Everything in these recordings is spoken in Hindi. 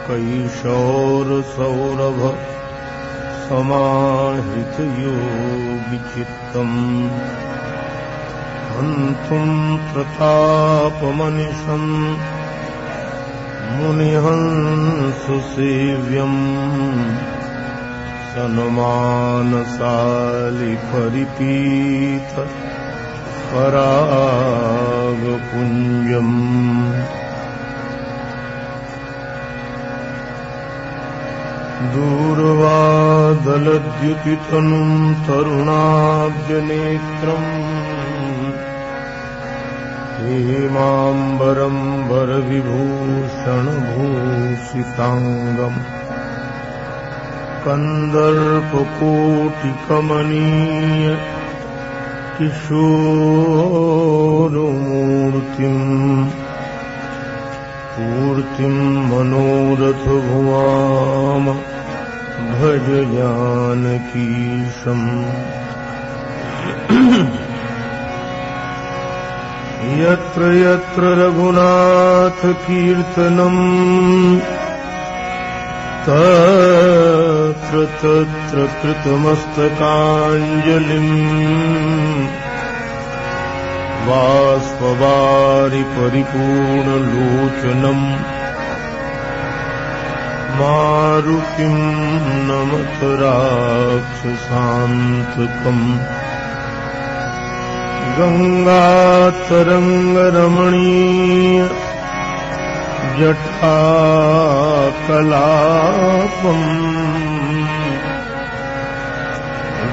कैशोरसौरभ समाहितयोगिचित्तम् हन्तुम् प्रतापमनिशम् मुनिहंससेव्यम् सन्मानशालि परिपीत परागपुञ्जम् दूर्वादलद्युतितनुम् तरुणाब्जनेत्रम् हेमाम्बरम्बरविभूषणभूषिताङ्गम् कन्दर्पकोटिकमनीय किशोरमूर्तिम् पूर्तिम् मनोरथभुवाम भज जानकीशम् यत्र यत्र रघुनाथ कीर्तनम् तत्र तत्र कृतमस्तकाञ्जलिम् बाष्पवारि परिपूर्णलोचनम् मारुतिम् नमत राक्षसान्तकम् गंगातरंगरमणीय जटाकलापम्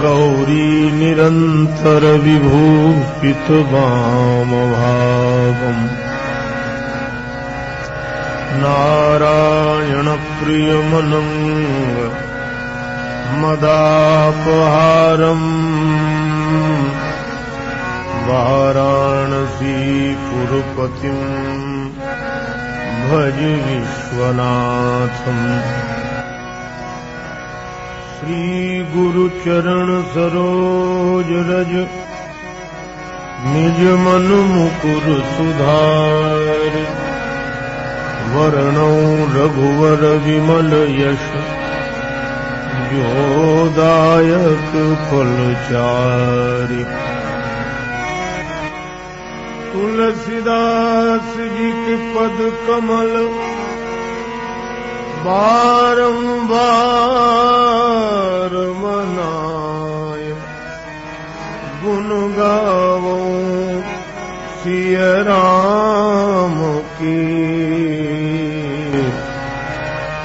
गौरी निरंतर विभूषित वामभागम् नारायण प्रियमनंग मदापहारम् वाराणसीपुरपतिम् भज विश्वनाथम् श्री गुरुचरण सरोज रज निज मन मुकुर सुधार वर्णौ रघुवर विमल यश जोदायक फलचारि तुलसीदास जी के पद कमल बारंबार मनाय गुण गावो सिय राम की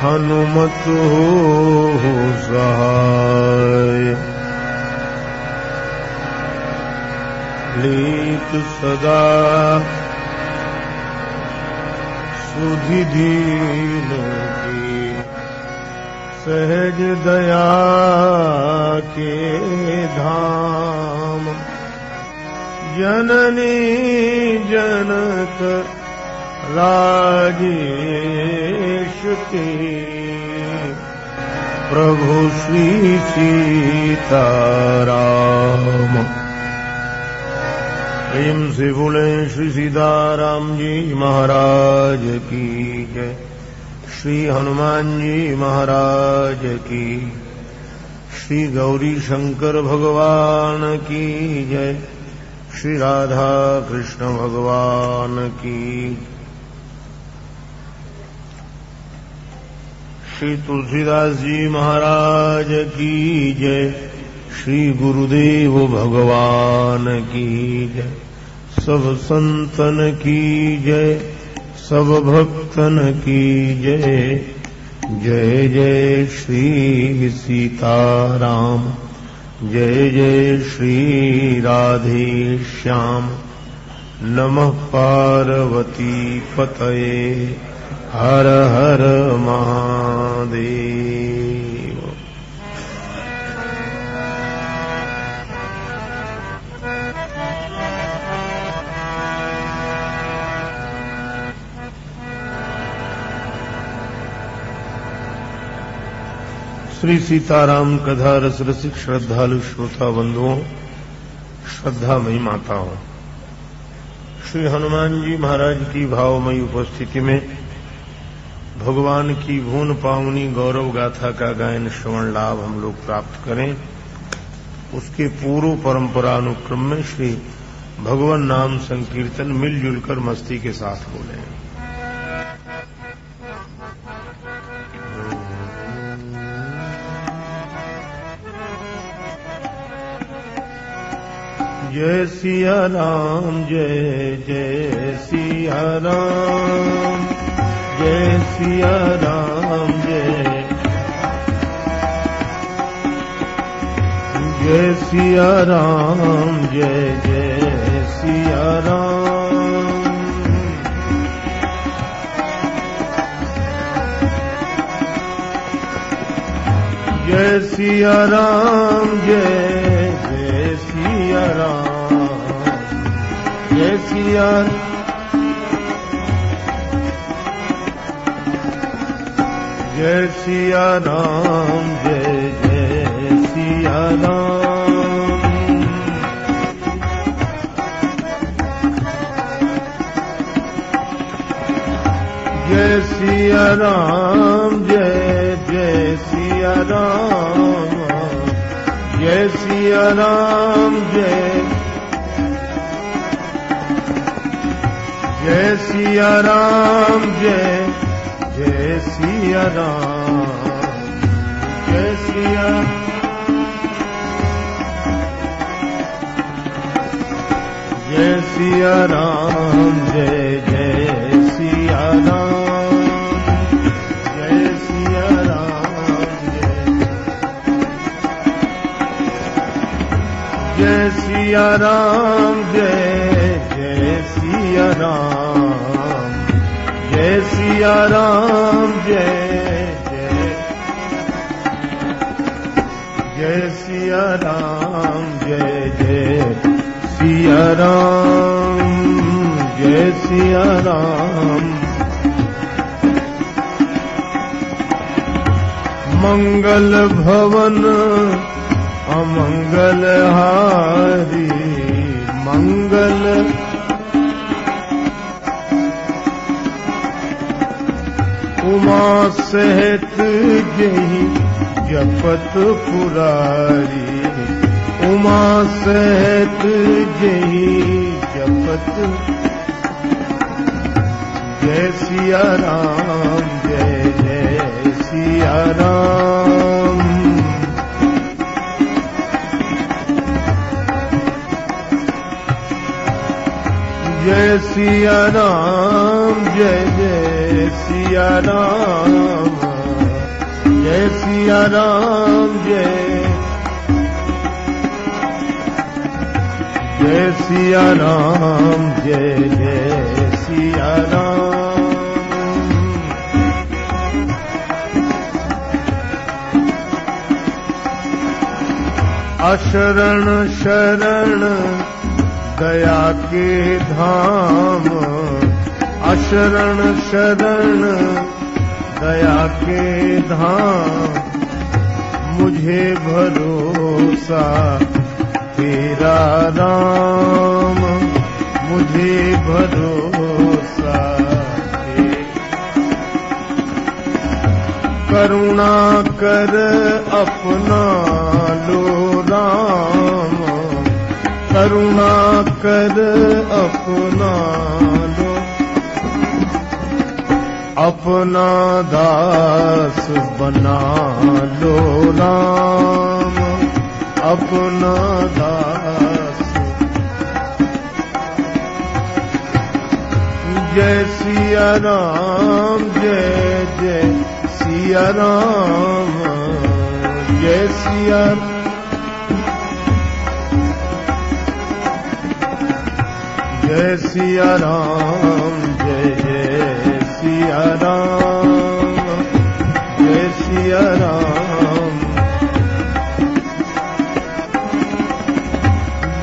हनुमत हो सहाय लेत सदा सुधि दीन की सहज दया के धाम जननी जनक राजेश के प्रभु श्री सीताराम। प्रेम से बोले श्री सीताराम जी महाराज की जय। श्री हनुमान जी महाराज की। श्री गौरी शंकर भगवान की जय। श्री राधा कृष्ण भगवान की। श्री तुलसीदास जी महाराज की जय। श्री गुरुदेव भगवान की जय। सब संतन की जय। सब भक्तन की जय। जय जय श्री सीताराम। जय जय श्री राधे श्याम। नमः पार्वती पतये हर हर महादेव। श्री सीताराम कथा रस रसिक श्रद्धालु श्रोता बंधुओं, श्रद्धामयी माताओं, श्री हनुमान जी महाराज की भावमयी उपस्थिति में भगवान की भुवन पावनी गौरव गाथा का गायन श्रवण लाभ हम लोग प्राप्त करें। उसके पूर्व परंपरा अनुक्रम में श्री भगवान नाम संकीर्तन मिलजुल कर मस्ती के साथ बोले। जय सिया राम जय जय सिया राम, जय सिया राम जय जय सिया राम जय जय सिया राम। जय सिया राम जय जय सिया राम, जय सिया जय सिया राम जय जय सिया राम। जय सिया राम जय जय सिया राम, जय सिया राम जय जय सिया राम जय जय सिया राम, जय सिया जय सिया राम जय जय सिया राम, जय सिया राम जय सिया राम जय जय सिया राम, जय सिया राम जय जय सिया राम जय जय सिया राम, जय सिया राम। मंगल भवन अमंगल हारी, मंगल उमा सहित जही जपत पुरारी, उमा सहित जही जपत। जय सिया राम जय जय सिया राम। जय सिया राम जय जय सिया राम, जय सिया राम जय जय सिया राम जय जय सिया राम। अशरण शरण दया के धाम, अशरण शरण दया के धाम। मुझे भरोसा तेरा राम, मुझे भरोसा करुणा कर अपना लो राम, करुणा कर अपना लो। अपना दास बना लो राम, अपना दास। जय सिया राम जय जय सिया राम, जय सिया जय सिया राम जय जय सिया राम, जय सिया राम।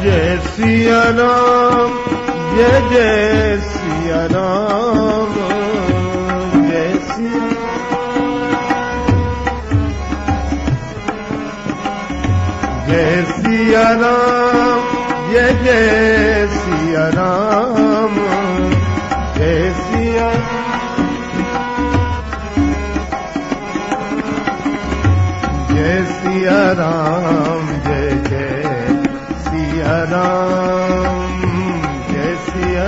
जय सिया राम जय जय सिया राम, जय सिया जय सिया राम जय जय सिया राम, जय सिया सिया राम जय जय सिया राम जय सिया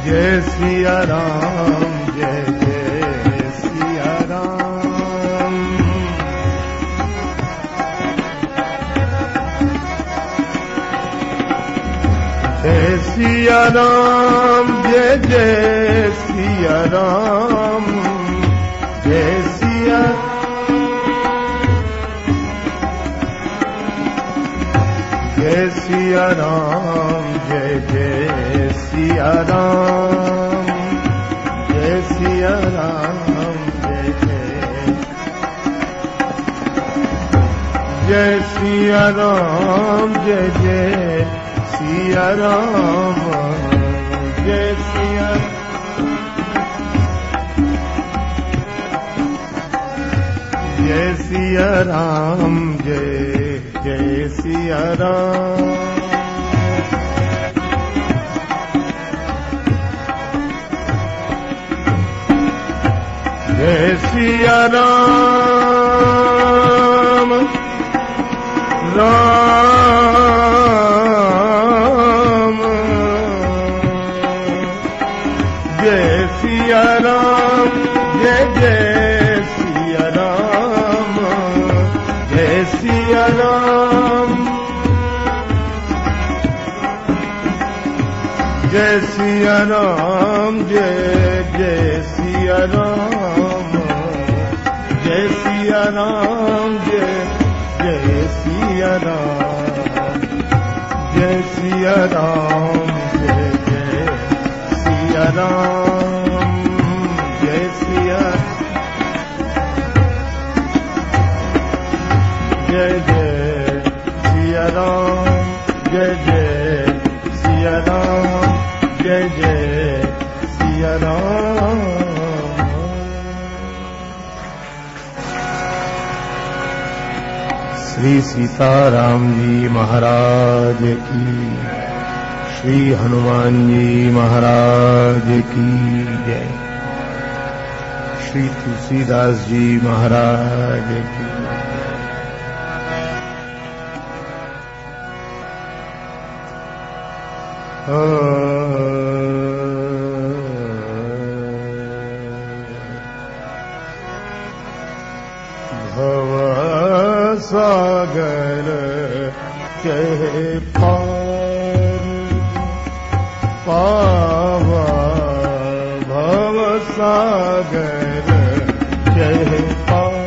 जय सिया राम जय जय सिया राम जय सिया राम जय जय सिया राम जय सिया जय सिया राम जय जय सिया राम जय सिया राम जय जय जय सिया राम जय जय सिया राम जय सिया जय सिया राम जय जय सिया राम जय सिया राम राम जय सिया राम जय जय सिया राम जय सिया राम जय सिया राम जय जय सिया राम जय सिया राम जय जय सिया राम जय सिया राम जय जय सिया राम जय सिया जय जय सिया राम जय जय सिया राम जय जय सिया राम श्री सीताराम जी महाराज की श्री हनुमान जी महाराज की जय श्री तुलसीदास जी महाराज की भव सागर चहे पार पावा भव सागर चहे पार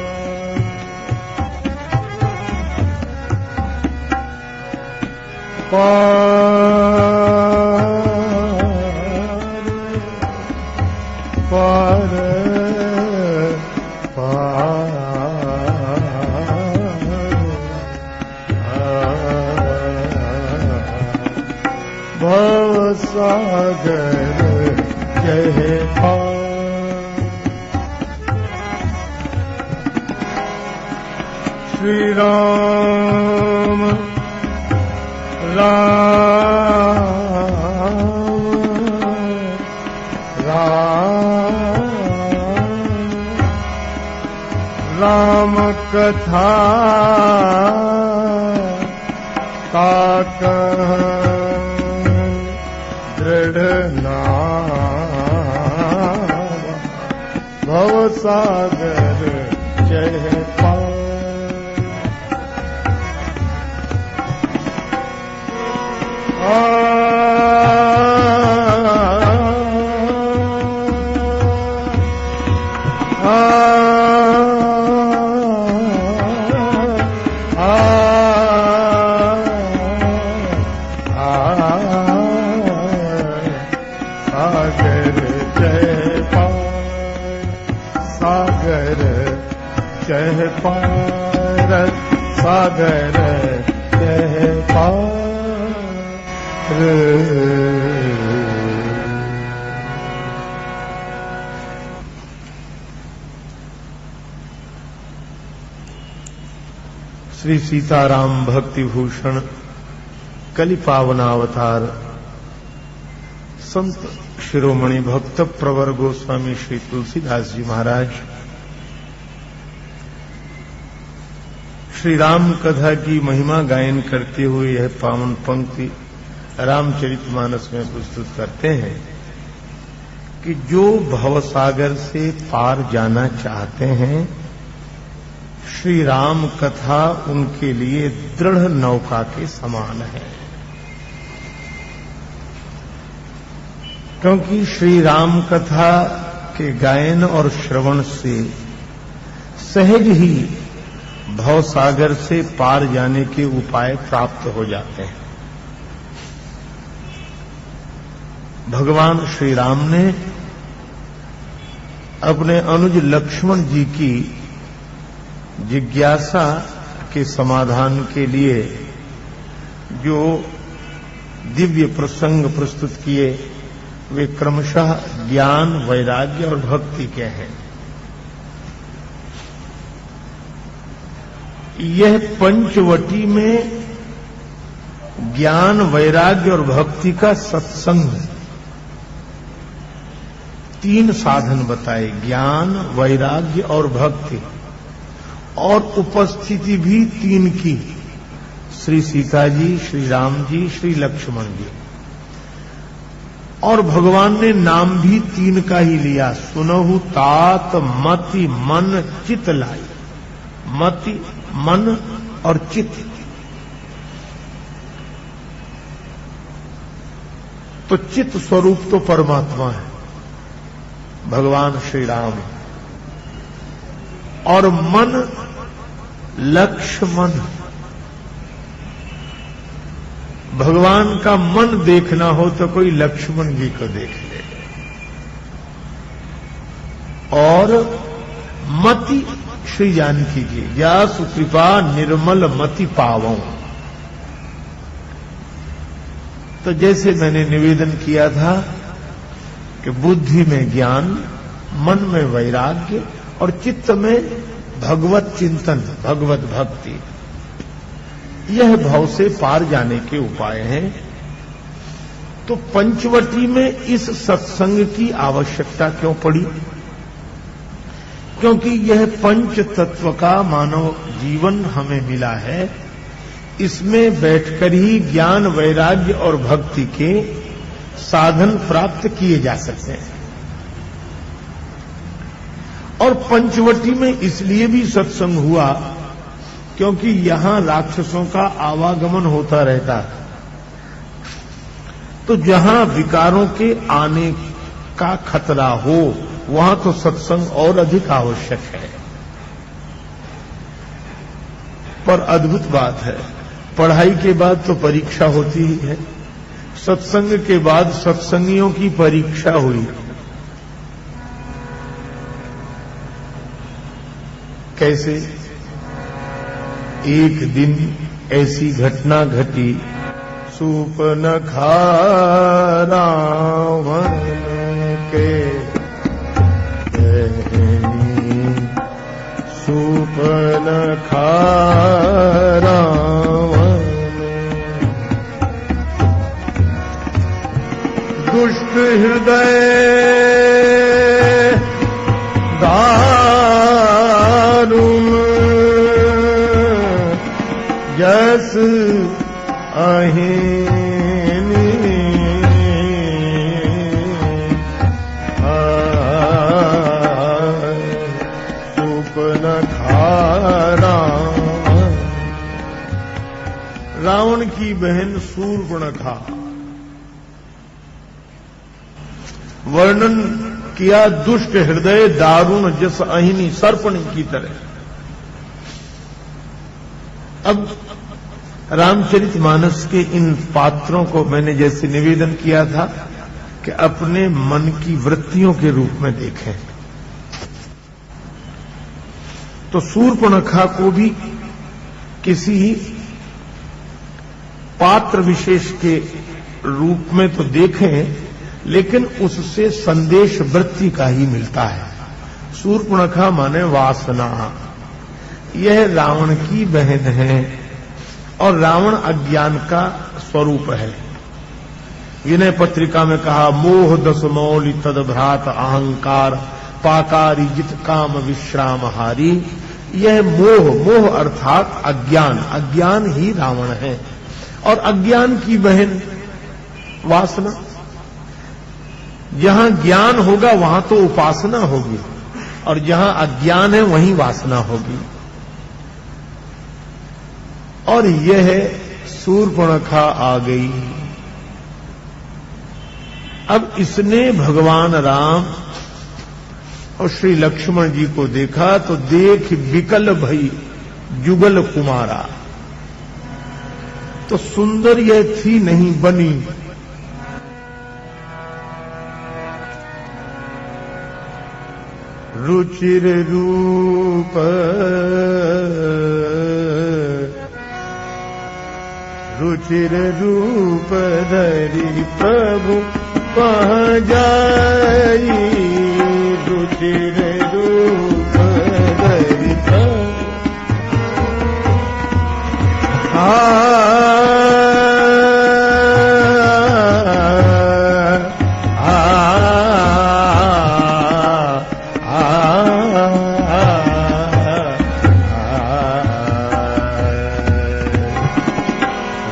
पार भव सागर चहे पार श्री राम राम राम राम कथा ताक दृढ़ नाम भव सागर चढ़े पार चह पार सागर चह पार श्री सीताराम भक्ति भूषण कलि पावनावतार संत शिरोमणि भक्त प्रवर गोस्वामी श्री तुलसीदास जी महाराज श्री राम कथा की महिमा गायन करते हुए यह पावन पंक्ति रामचरितमानस में प्रस्तुत करते हैं कि जो भवसागर से पार जाना चाहते हैं, श्री राम कथा उनके लिए दृढ़ नौका के समान है। क्योंकि श्री राम कथा के गायन और श्रवण से सहज ही भवसागर से पार जाने के उपाय प्राप्त हो जाते हैं। भगवान श्री राम ने अपने अनुज लक्ष्मण जी की जिज्ञासा के समाधान के लिए जो दिव्य प्रसंग प्रस्तुत किए वे क्रमशः ज्ञान, वैराग्य और भक्ति के हैं। यह पंचवटी में ज्ञान, वैराग्य और भक्ति का सत्संग, तीन साधन बताए, ज्ञान, वैराग्य और भक्ति, और उपस्थिति भी तीन की, श्री सीता जी, श्री राम जी, श्री लक्ष्मण जी। और भगवान ने नाम भी तीन का ही लिया, सुनहु तात मति मन चित लाई। मति, मन और चित्त। तो चित्त स्वरूप तो परमात्मा है, भगवान श्री राम, और मन लक्ष्मण। भगवान का मन देखना हो तो कोई लक्ष्मण जी को देख ले। और मति श्री जानकी जी, या सुकृपा निर्मल मति पावों। तो जैसे मैंने निवेदन किया था कि बुद्धि में ज्ञान, मन में वैराग्य और चित्त में भगवत चिंतन, भगवत भक्ति, यह भाव से पार जाने के उपाय हैं। तो पंचवटी में इस सत्संग की आवश्यकता क्यों पड़ी? क्योंकि यह पंच तत्व का मानव जीवन हमें मिला है। इसमें बैठकर ही ज्ञान, वैराग्य और भक्ति के साधन प्राप्त किए जा सकते हैं। और पंचवटी में इसलिए भी सत्संग हुआ क्योंकि यहां राक्षसों का आवागमन होता रहता है। तो जहां विकारों के आने का खतरा हो, वहां तो सत्संग और अधिक आवश्यक है। पर अद्भुत बात है, पढ़ाई के बाद तो परीक्षा होती ही है, सत्संग के बाद सत्संगियों की परीक्षा हुई। कैसे? एक दिन ऐसी घटना घटी, सूपनखा रावण के सूपनखा रावण, दुष्ट हृदय दारुण जस अहिनी सूपनखा रावण। रावण की बहन शूर्पणखा, वर्णन किया दुष्ट हृदय दारुण जस अहिनी, सर्पणी की तरह। अब रामचरितमानस के इन पात्रों को मैंने जैसे निवेदन किया था कि अपने मन की वृत्तियों के रूप में देखें। तो शूर्पणखा को भी किसी पात्र विशेष के रूप में तो देखें, लेकिन उससे संदेश वृत्ति का ही मिलता है। शूर्पणखा माने वासना। यह रावण की बहन है और रावण अज्ञान का स्वरूप है। विनय पत्रिका में कहा, मोह दस मौलि तद भ्रात अहंकार पाकारी जित काम विश्राम हारी। यह मोह अर्थात अज्ञान, अज्ञान ही रावण है। और अज्ञान की बहन वासना। जहां ज्ञान होगा वहां तो उपासना होगी, और जहां अज्ञान है वहीं वासना होगी। और यह शूर्पणखा आ गई। अब इसने भगवान राम और श्री लक्ष्मण जी को देखा तो देख विकल भई जुगल कुमारा। तो सुंदर यह थी नहीं बनी। रुचिर रूप रुचिर रूप धरि प्रभु पह जाई। रुचिर रूप धरि प्रभु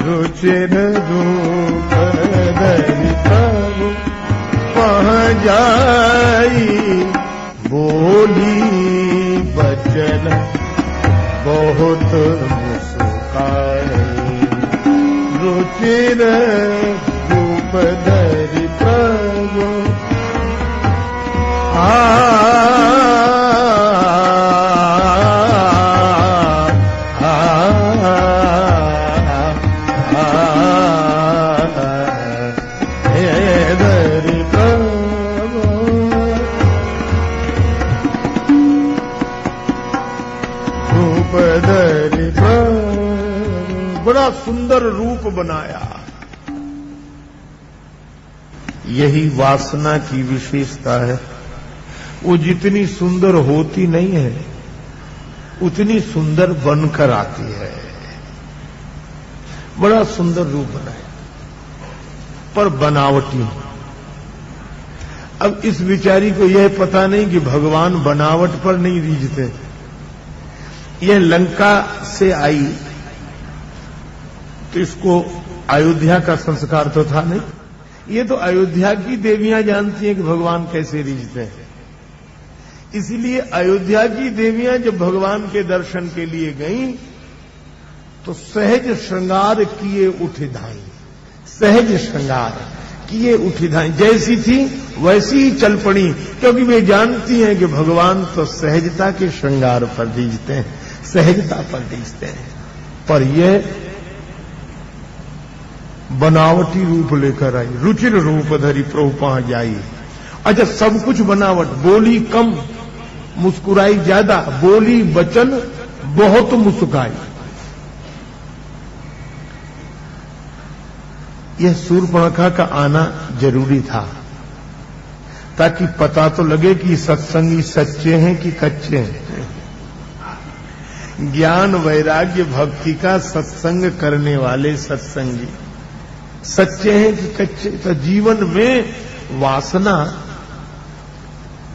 रुचिर रूप धरि प्रभु पह जाई। बोली बचन बहुत मुस्काई। रुचिर रूप धरि प्रभु बड़ा सुंदर रूप बनाया। यही वासना की विशेषता है। वो जितनी सुंदर होती नहीं है उतनी सुंदर बनकर आती है। बड़ा सुंदर रूप बनाया पर बनावटी। अब इस विचारी को यह पता नहीं कि भगवान बनावट पर नहीं रीझते। यह लंका से आई तो इसको अयोध्या का संस्कार तो था नहीं। ये तो अयोध्या की देवियां जानती हैं कि भगवान कैसे रीझते हैं। इसलिए अयोध्या की देवियां जब भगवान के दर्शन के लिए गईं तो सहज श्रृंगार किए उठी धाई। सहज श्रृंगार किए उठी धाई, जैसी थी वैसी ही चल पड़ी, क्योंकि वे जानती हैं कि भगवान तो सहजता के श्रृंगार पर रीझते हैं, सहजता पर रीझते हैं। पर यह बनावटी रूप लेकर आई। रुचिर रूप धरि प्रभु पह जाई। अच्छा, सब कुछ बनावट। बोली कम मुस्कुराई ज्यादा, बोली वचन बहुत मुस्काई। यह शूर्पणखा का आना जरूरी था ताकि पता तो लगे कि सत्संगी सच्चे हैं कि कच्चे हैं। ज्ञान वैराग्य भक्ति का सत्संग करने वाले सत्संगी सच्चे हैं कि कच्चे। तो जीवन में वासना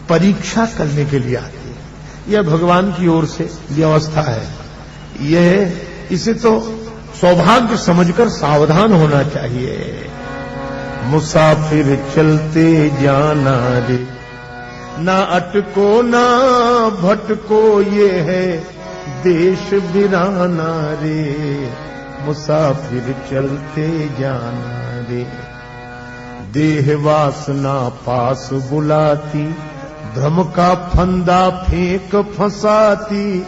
परीक्षा करने के लिए आती है। यह भगवान की ओर से व्यवस्था है। यह इसे तो सौभाग्य समझकर सावधान होना चाहिए। मुसाफिर चलते जाना रे, ना अटको ना भटको, ये है देश बिराना रे। मुसाफिर चलते जाना रे, देह वासना पास बुलाती, भ्रम का फंदा फेंक फंसाती।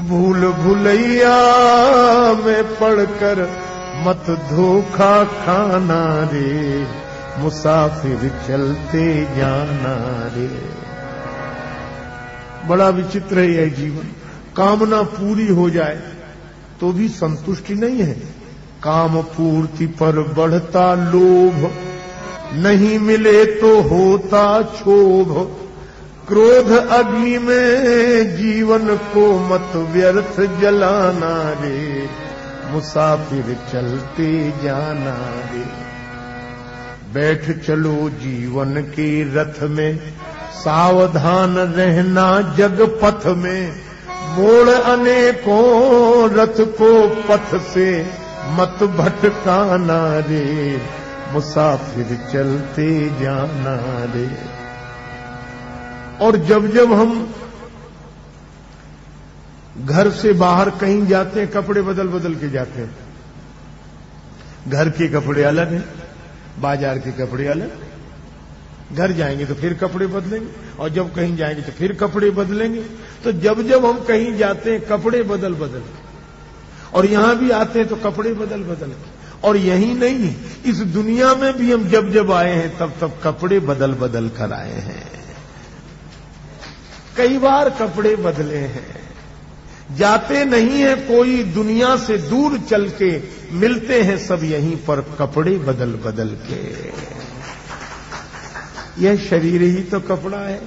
भूल भुलैया में पड़कर मत धोखा खाना रे। मुसाफिर चलते जाना रे। बड़ा विचित्र है यह जीवन। कामना पूरी हो जाए तो भी संतुष्टि नहीं है। काम पूर्ति पर बढ़ता लोभ, नहीं मिले तो होता क्षोभ। क्रोध अग्नि में जीवन को मत व्यर्थ जलाना रे। मुसाफिर चलते जाना रे। बैठ चलो जीवन के रथ में, सावधान रहना जग पथ में, मोड़ अनेकों रथ को पथ से, मत भटकाना रे, मुसाफिर चलते जाना रे। और जब जब हम घर से बाहर कहीं जाते हैं, कपड़े बदल बदल के जाते हैं। घर के कपड़े अलग हैं, बाजार के कपड़े अलग। घर जाएंगे तो फिर कपड़े बदलेंगे, और जब कहीं जाएंगे तो फिर कपड़े बदलेंगे। तो जब जब हम कहीं जाते हैं कपड़े बदल बदल, और यहां भी आते हैं तो कपड़े बदल बदल। और यही नहीं, इस दुनिया में भी हम जब जब आए हैं तब तब कपड़े बदल बदल कर आए हैं। कई बार कपड़े बदले हैं। जाते नहीं है कोई दुनिया से दूर चल के, मिलते हैं सब यहीं पर कपड़े बदल बदल के। यह शरीर ही तो कपड़ा है।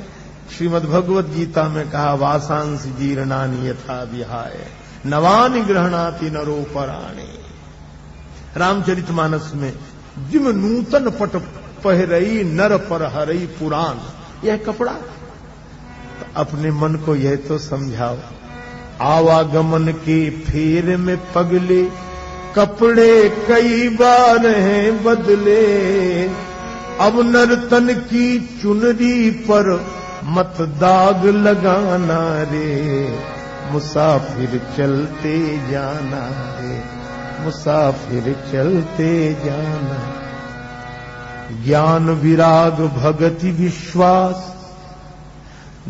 श्रीमद् भगवत गीता में कहा, वासांस जीर्णानि यथा विहाय नवानि गृह्णाति नरो पराणे। रामचरितमानस में, जिम नूतन पट पहरई नर पर हरई पुराण, यह कपड़ा। तो अपने मन को यह तो समझाओ, आवागमन के फेर में पगले, कपड़े कई बार हैं बदले। अब नर्तन की चुनरी पर मत दाग लगाना रे, मुसाफिर चलते जाना रे, मुसाफिर चलते जाना। ज्ञान विराग भगति विश्वास,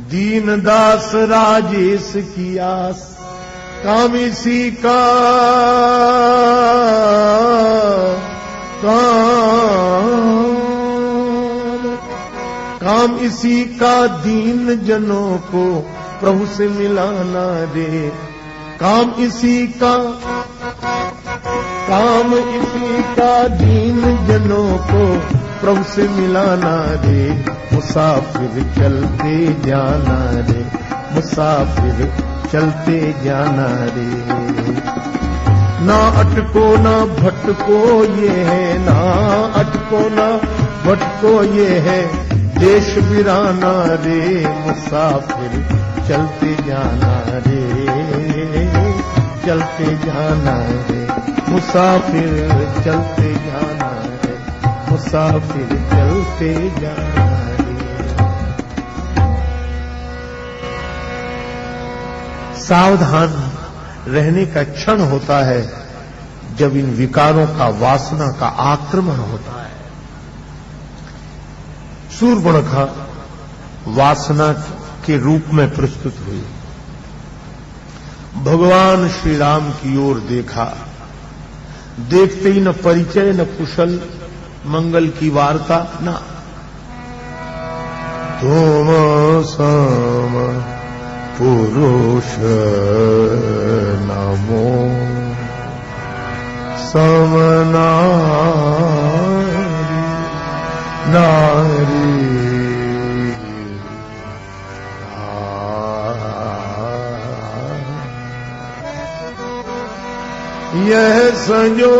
दीनदास राजेश की आस। काम इसी का काम इसी का दीन जनों को प्रभु से मिलाना रे। काम इसी का दीन जनों को प्रभु से मिलाना रे, मुसाफिर चलते जाना रे, मुसाफिर चलते जाना रे। ना अटको ना भटको ये है, ना अटको ना भटको ये है, देश वीराना रे, मुसाफिर चलते जाना रे, चलते जाना रे, मुसाफिर चलते जाना रे, मुसाफिर चलते जाना रे। सावधान रहने का क्षण होता है जब इन विकारों का, वासना का आक्रमण होता है। शूर्पणखा वासना के रूप में प्रस्तुत हुई। भगवान श्री राम की ओर देखा, देखते ही न परिचय न कुशल मंगल की वार्ता न। तुम सम पुरुष नमो समना नारी यह संजो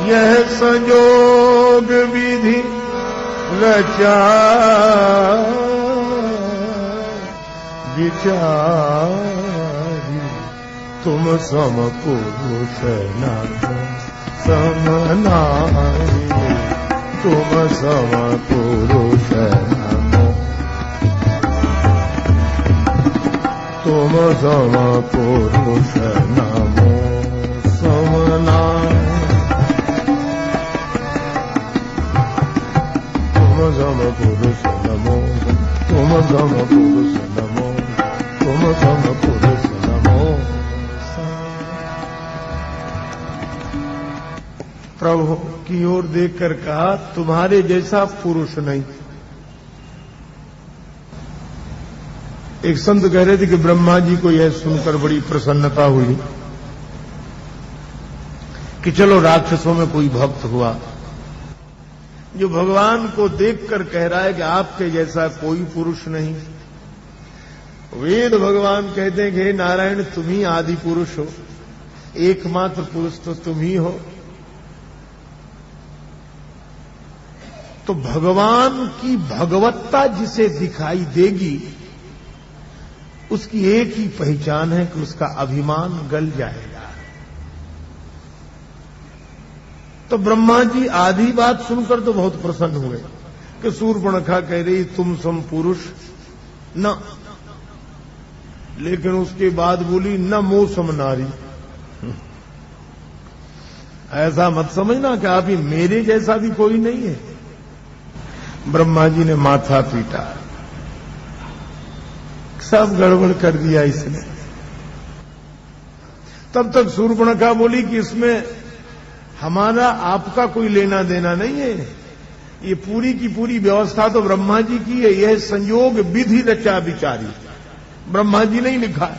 यह संजोग विधि रचा विचारी, तुम सम पुरुष नमो समनारी, तुम सम पुरुष नमो, तुम सम पुरुष नमो समनारी, तुम सम पुरुष नमो, तुम सम पुरुष नमो, तुम सम पुरुष नमो। प्रभु की ओर देखकर कहा, तुम्हारे जैसा पुरुष नहीं। एक संत कह रहे थे कि ब्रह्मा जी को यह सुनकर बड़ी प्रसन्नता हुई कि चलो राक्षसों में कोई भक्त हुआ जो भगवान को देखकर कह रहा है कि आपके जैसा कोई पुरुष नहीं। वेद भगवान कहते हैं कि हे नारायण तुम ही आदि पुरुष हो, एकमात्र पुरुष तो तुम ही हो। तो भगवान की भगवत्ता जिसे दिखाई देगी उसकी एक ही पहचान है कि उसका अभिमान गल जाएगा। तो ब्रह्मा जी आधी बात सुनकर तो बहुत प्रसन्न हुए कि शूर्पणखा कह रही तुम सम पुरुष न, लेकिन उसके बाद बोली न मोह सम नारी। ऐसा मत समझना कि आप ही मेरे जैसा भी कोई नहीं है। ब्रह्मा जी ने माथा पीटा, सब गड़बड़ कर दिया इसने। तब तक शूर्पणखा बोली कि इसमें हमारा आपका कोई लेना देना नहीं है, ये पूरी की पूरी व्यवस्था तो ब्रह्मा जी की है, यह संयोग विधि रचा विचारी, ब्रह्मा जी नहीं लिखा।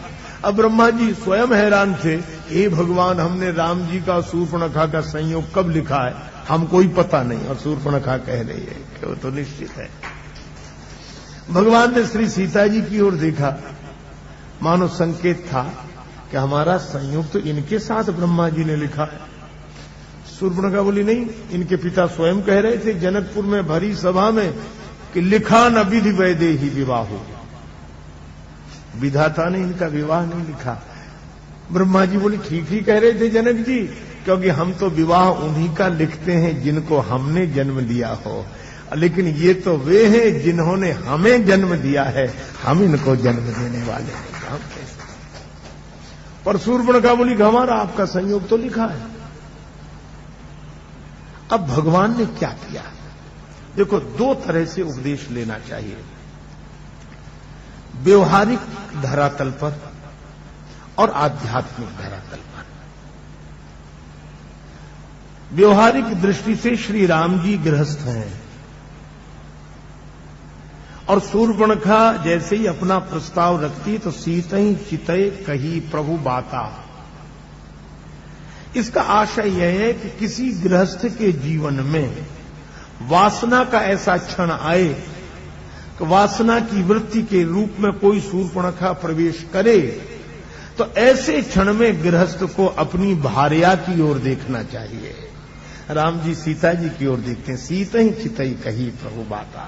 अब ब्रह्मा जी स्वयं हैरान थे, हे भगवान हमने राम जी का शूर्पणखा का संयोग कब लिखा है, हमको ही पता नहीं। और शूर्पणखा कह रही है कि वो तो निश्चित है। भगवान ने श्री सीता जी की ओर देखा, मानो संकेत था कि हमारा संयोग तो इनके साथ ब्रह्मा जी ने लिखा है। शूर्पणखा बोली नहीं, इनके पिता स्वयं कह रहे थे जनकपुर में भरी सभा में कि लिखा न विधि वैदेही विवाह, विधाता ने इनका विवाह नहीं लिखा। ब्रह्मा जी बोली ठीक ही कह रहे थे जनक जी, क्योंकि हम तो विवाह उन्हीं का लिखते हैं जिनको हमने जन्म दिया हो, लेकिन ये तो वे हैं जिन्होंने हमें जन्म दिया है, हम इनको जन्म देने वाले हैं। हम कैसे? पर शूर्पणखा बोली हमारा आपका संयोग तो लिखा है। अब भगवान ने क्या किया? देखो, दो तरह से उपदेश लेना चाहिए, व्यवहारिक धरातल पर और आध्यात्मिक धरातल पर। व्यवहारिक दृष्टि से श्री राम जी गृहस्थ हैं और शूर्पणखा जैसे ही अपना प्रस्ताव रखती तो सीतई चितय कही प्रभु बाता। इसका आशय यह है कि किसी गृहस्थ के जीवन में वासना का ऐसा क्षण आए कि वासना की वृत्ति के रूप में कोई शूर्पणखा प्रवेश करे, तो ऐसे क्षण में गृहस्थ को अपनी भार्या की ओर देखना चाहिए। राम जी सीता जी की ओर देखते हैं, सीतई चितई कही प्रभु बाता।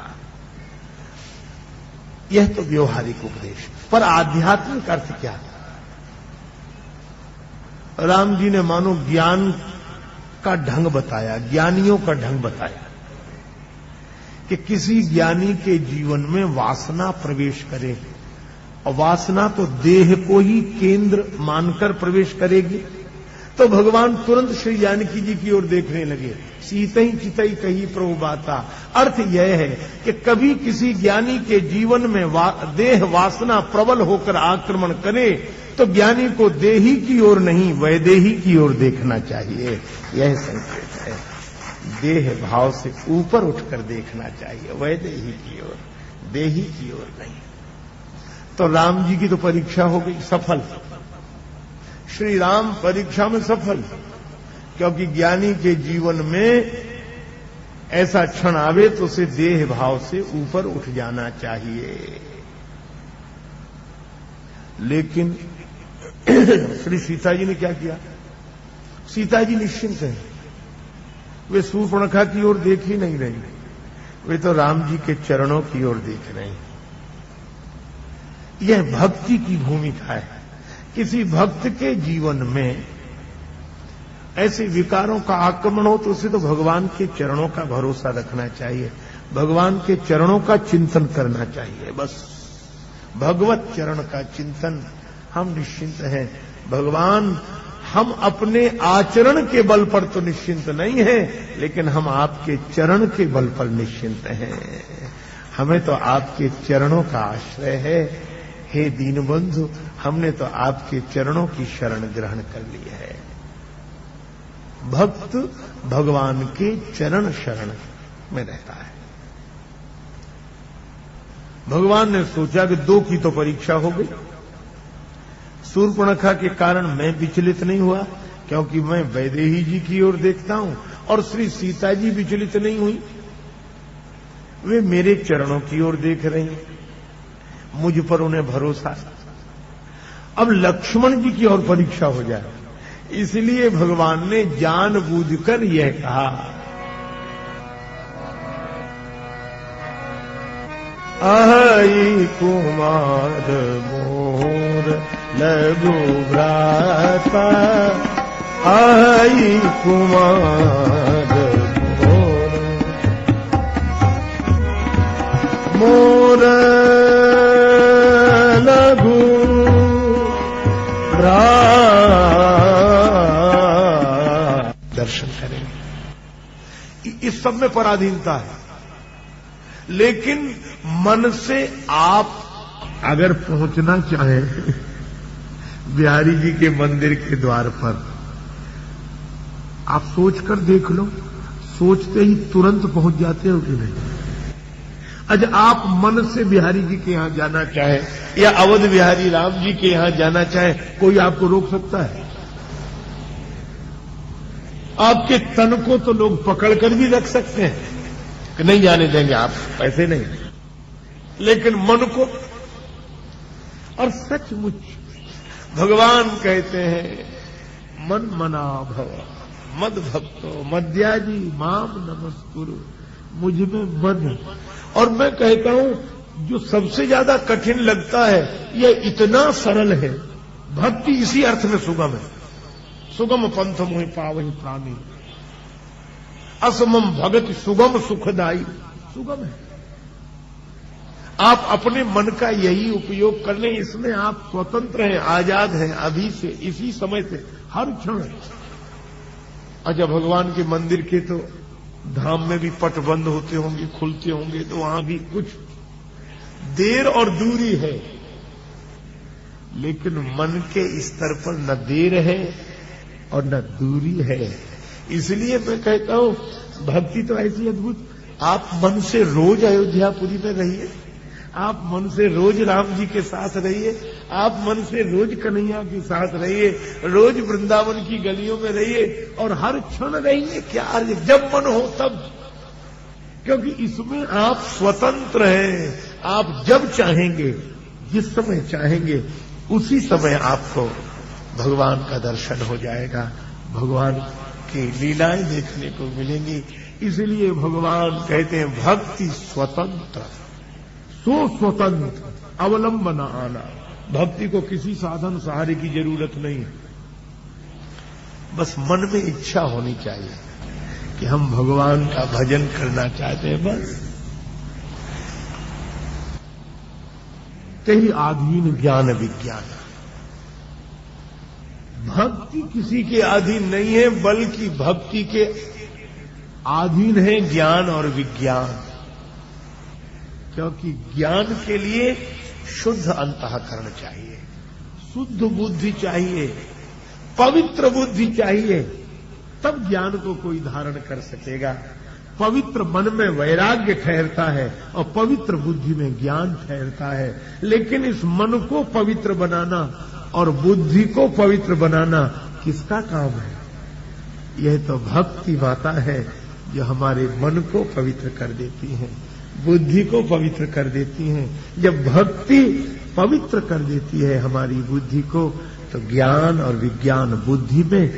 यह तो व्यवहारिक उपदेश। पर आध्यात्मिक अर्थ क्या था? राम जी ने मानो ज्ञान का ढंग बताया, ज्ञानियों का ढंग बताया कि किसी ज्ञानी के जीवन में वासना प्रवेश करे, और वासना तो देह को ही केंद्र मानकर प्रवेश करेगी। तो भगवान तुरंत श्री जानकी जी की ओर देखने लगे, सीतई चितई कही प्रभु बाता। अर्थ यह है कि कभी किसी ज्ञानी के जीवन में देह वासना प्रबल होकर आक्रमण करे तो ज्ञानी को देही की ओर नहीं वैदेही की ओर देखना चाहिए। यह संकेत है, देह भाव से ऊपर उठकर देखना चाहिए, वैदेही की ओर, देही की ओर नहीं। तो राम जी की तो परीक्षा हो गई सफल, श्री राम परीक्षा में सफल, क्योंकि ज्ञानी के जीवन में ऐसा क्षण आवे तो उसे देह भाव से ऊपर उठ जाना चाहिए। लेकिन श्री सीता जी ने क्या किया? सीता जी निश्चिंत हैं, वे शूर्पणखा की ओर देख ही नहीं रही, वे तो राम जी के चरणों की ओर देख रही। यह भक्ति की भूमिका है। किसी भक्त के जीवन में ऐसे विकारों का आक्रमण हो तो उसे तो भगवान के चरणों का भरोसा रखना चाहिए, भगवान के चरणों का चिंतन करना चाहिए। बस भगवत चरण का चिंतन, हम निश्चिंत हैं। भगवान, हम अपने आचरण के बल पर तो निश्चिंत नहीं हैं, लेकिन हम आपके चरण के बल पर निश्चिंत हैं। हमें तो आपके चरणों का आश्रय है। हे दीनबंधु, हमने तो आपके चरणों की शरण ग्रहण कर ली है। भक्त भगवान के चरण शरण में रहता है। भगवान ने सोचा कि दो की तो परीक्षा हो गई। शूर्पणखा के कारण मैं विचलित नहीं हुआ, क्योंकि मैं वैदेही जी की ओर देखता हूं, और श्री सीता जी विचलित नहीं हुई, वे मेरे चरणों की ओर देख रही हैं। मुझ पर उन्हें भरोसा। अब लक्ष्मण जी की और परीक्षा हो जाए, इसलिए भगवान ने जानबूझकर यह कहा, आई कुमार मोर लघु भ्राता, आई कुमार मोर लघु दर्शन करेंगे। इस सब में पराधीनता है, लेकिन मन से आप अगर पहुंचना चाहें बिहारी जी के मंदिर के द्वार पर, आप सोचकर देख लो, सोचते ही तुरंत पहुंच जाते हो कि नहीं? आज आप मन से बिहारी जी के यहां जाना चाहे या अवध बिहारी राम जी के यहां जाना चाहे, कोई आपको रोक सकता है? आपके तन को तो लोग पकड़कर भी रख सकते हैं कि नहीं जाने देंगे, आप पैसे नहीं, लेकिन मन को। और सचमुच भगवान कहते हैं, मन मना भव मद भक्तो मद्याजी माम नमस्कुरु, मुझ में मन। और मैं कहता हूं जो सबसे ज्यादा कठिन लगता है यह इतना सरल है। भक्ति इसी अर्थ में सुगम है। सुगम पंथ मोहि पावहि प्राणी, असमम भगति सुगम सुखदाई। सुगम है। आप अपने मन का यही उपयोग कर लें, इसमें आप स्वतंत्र हैं, आजाद हैं, अभी से, इसी समय से, हर क्षण। अच्छा, भगवान के मंदिर के तो धाम में भी पट बंद होते होंगे, खुलते होंगे, तो वहां भी कुछ देर और दूरी है, लेकिन मन के स्तर पर न देर है और न दूरी है। इसलिए मैं कहता हूं भक्ति तो ऐसी अद्भुत। आप मन से रोज अयोध्यापुरी में रहिए, आप मन से रोज राम जी के साथ रहिए, आप मन से रोज कन्हैया के साथ रहिए, रोज वृंदावन की गलियों में रहिए, और हर क्षण रहिए। क्या जब मन हो तब, क्योंकि इसमें आप स्वतंत्र हैं। आप जब चाहेंगे, जिस समय चाहेंगे, उसी समय आपको भगवान का दर्शन हो जाएगा, भगवान की लीलाएं देखने को मिलेंगी। इसलिए भगवान कहते हैं भक्ति स्वतंत्र, सो स्वतंत्र अवलंबन आना। भक्ति को किसी साधन सहारे की जरूरत नहीं है, बस मन में इच्छा होनी चाहिए कि हम भगवान का भजन करना चाहते हैं, बस। तेहि आधीन ज्ञान विज्ञान। भक्ति किसी के अधीन नहीं है, बल्कि भक्ति के अधीन है ज्ञान और विज्ञान। क्योंकि ज्ञान के लिए शुद्ध अंतःकरण चाहिए, शुद्ध बुद्धि चाहिए, पवित्र बुद्धि चाहिए, तब ज्ञान को कोई धारण कर सकेगा। पवित्र मन में वैराग्य ठहरता है और पवित्र बुद्धि में ज्ञान ठहरता है। लेकिन इस मन को पवित्र बनाना और बुद्धि को पवित्र बनाना किसका काम है? यह तो भक्ति माता है जो हमारे मन को पवित्र कर देती है, बुद्धि को पवित्र कर देती हैं। जब भक्ति पवित्र कर देती है हमारी बुद्धि को, तो ज्ञान और विज्ञान बुद्धि में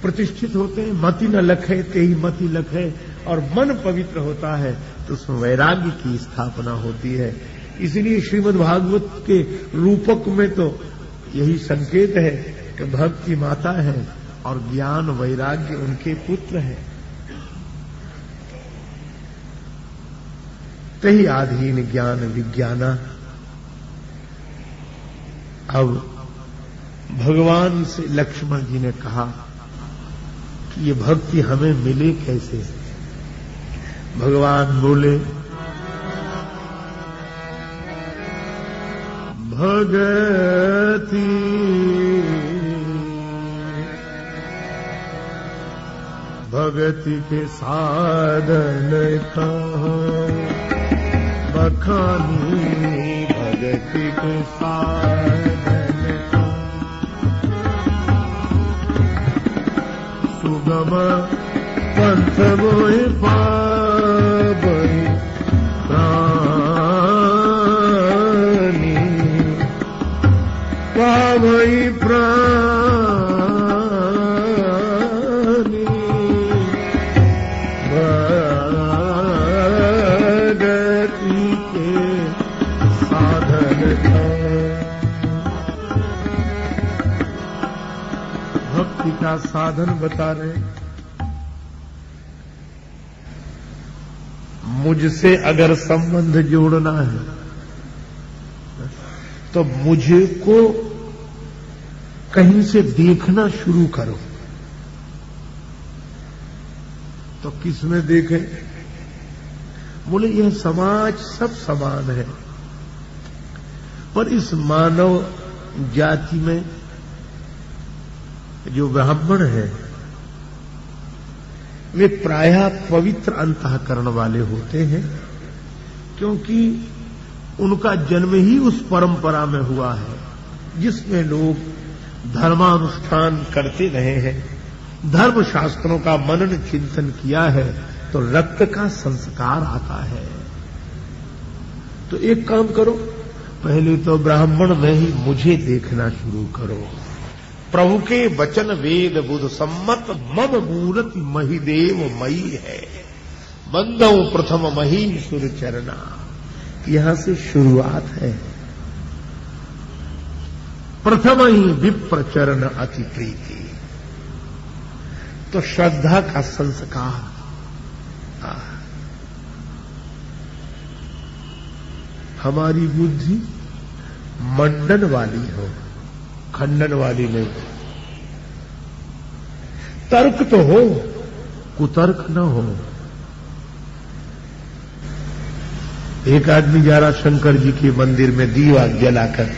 प्रतिष्ठित होते हैं। मति न लखे तेहि मति लखे, और मन पवित्र होता है तो उसमें वैराग्य की स्थापना होती है। इसलिए श्रीमद् भागवत के रूपक में तो यही संकेत है कि भक्ति माता है और ज्ञान वैराग्य उनके पुत्र हैं। तेहि आधीन ज्ञान विज्ञाना। अब भगवान से लक्ष्मण जी ने कहा कि ये भक्ति हमें मिले कैसे? भगवान बोले, भगति भगति के साधन कहाँ बखानी, भगति के साधन सुगम पंथ मोहि पावहि प्राणी। पावई प्राणी भगति के साधन। भक्ति का साधन बता रहे। मुझसे अगर संबंध जोड़ना है तो मुझको कहीं से देखना शुरू करो। तो किस में देखें? बोले यह समाज सब समान है, पर इस मानव जाति में जो ब्राह्मण है वे प्रायः पवित्र अंतःकरण वाले होते हैं, क्योंकि उनका जन्म ही उस परंपरा में हुआ है जिसमें लोग धर्मानुष्ठान करते रहे हैं, धर्म शास्त्रों का मनन चिंतन किया है, तो रक्त का संस्कार आता है। तो एक काम करो, पहले तो ब्राह्मण में ही मुझे देखना शुरू करो। प्रभु के वचन वेद बुध सम्मत मम मूर्ति महिदेव मई है, बंदौ प्रथम मही सुर चरना। यहां से शुरुआत है। प्रथम ही विप्र चरण अति प्रीति। तो श्रद्धा का संस्कार हमारी बुद्धि मंडन वाली हो, खंडन वाली नहीं। तर्क तो हो, कुतर्क न हो। एक आदमी जा रहा शंकर जी के मंदिर में दीवा जलाकर,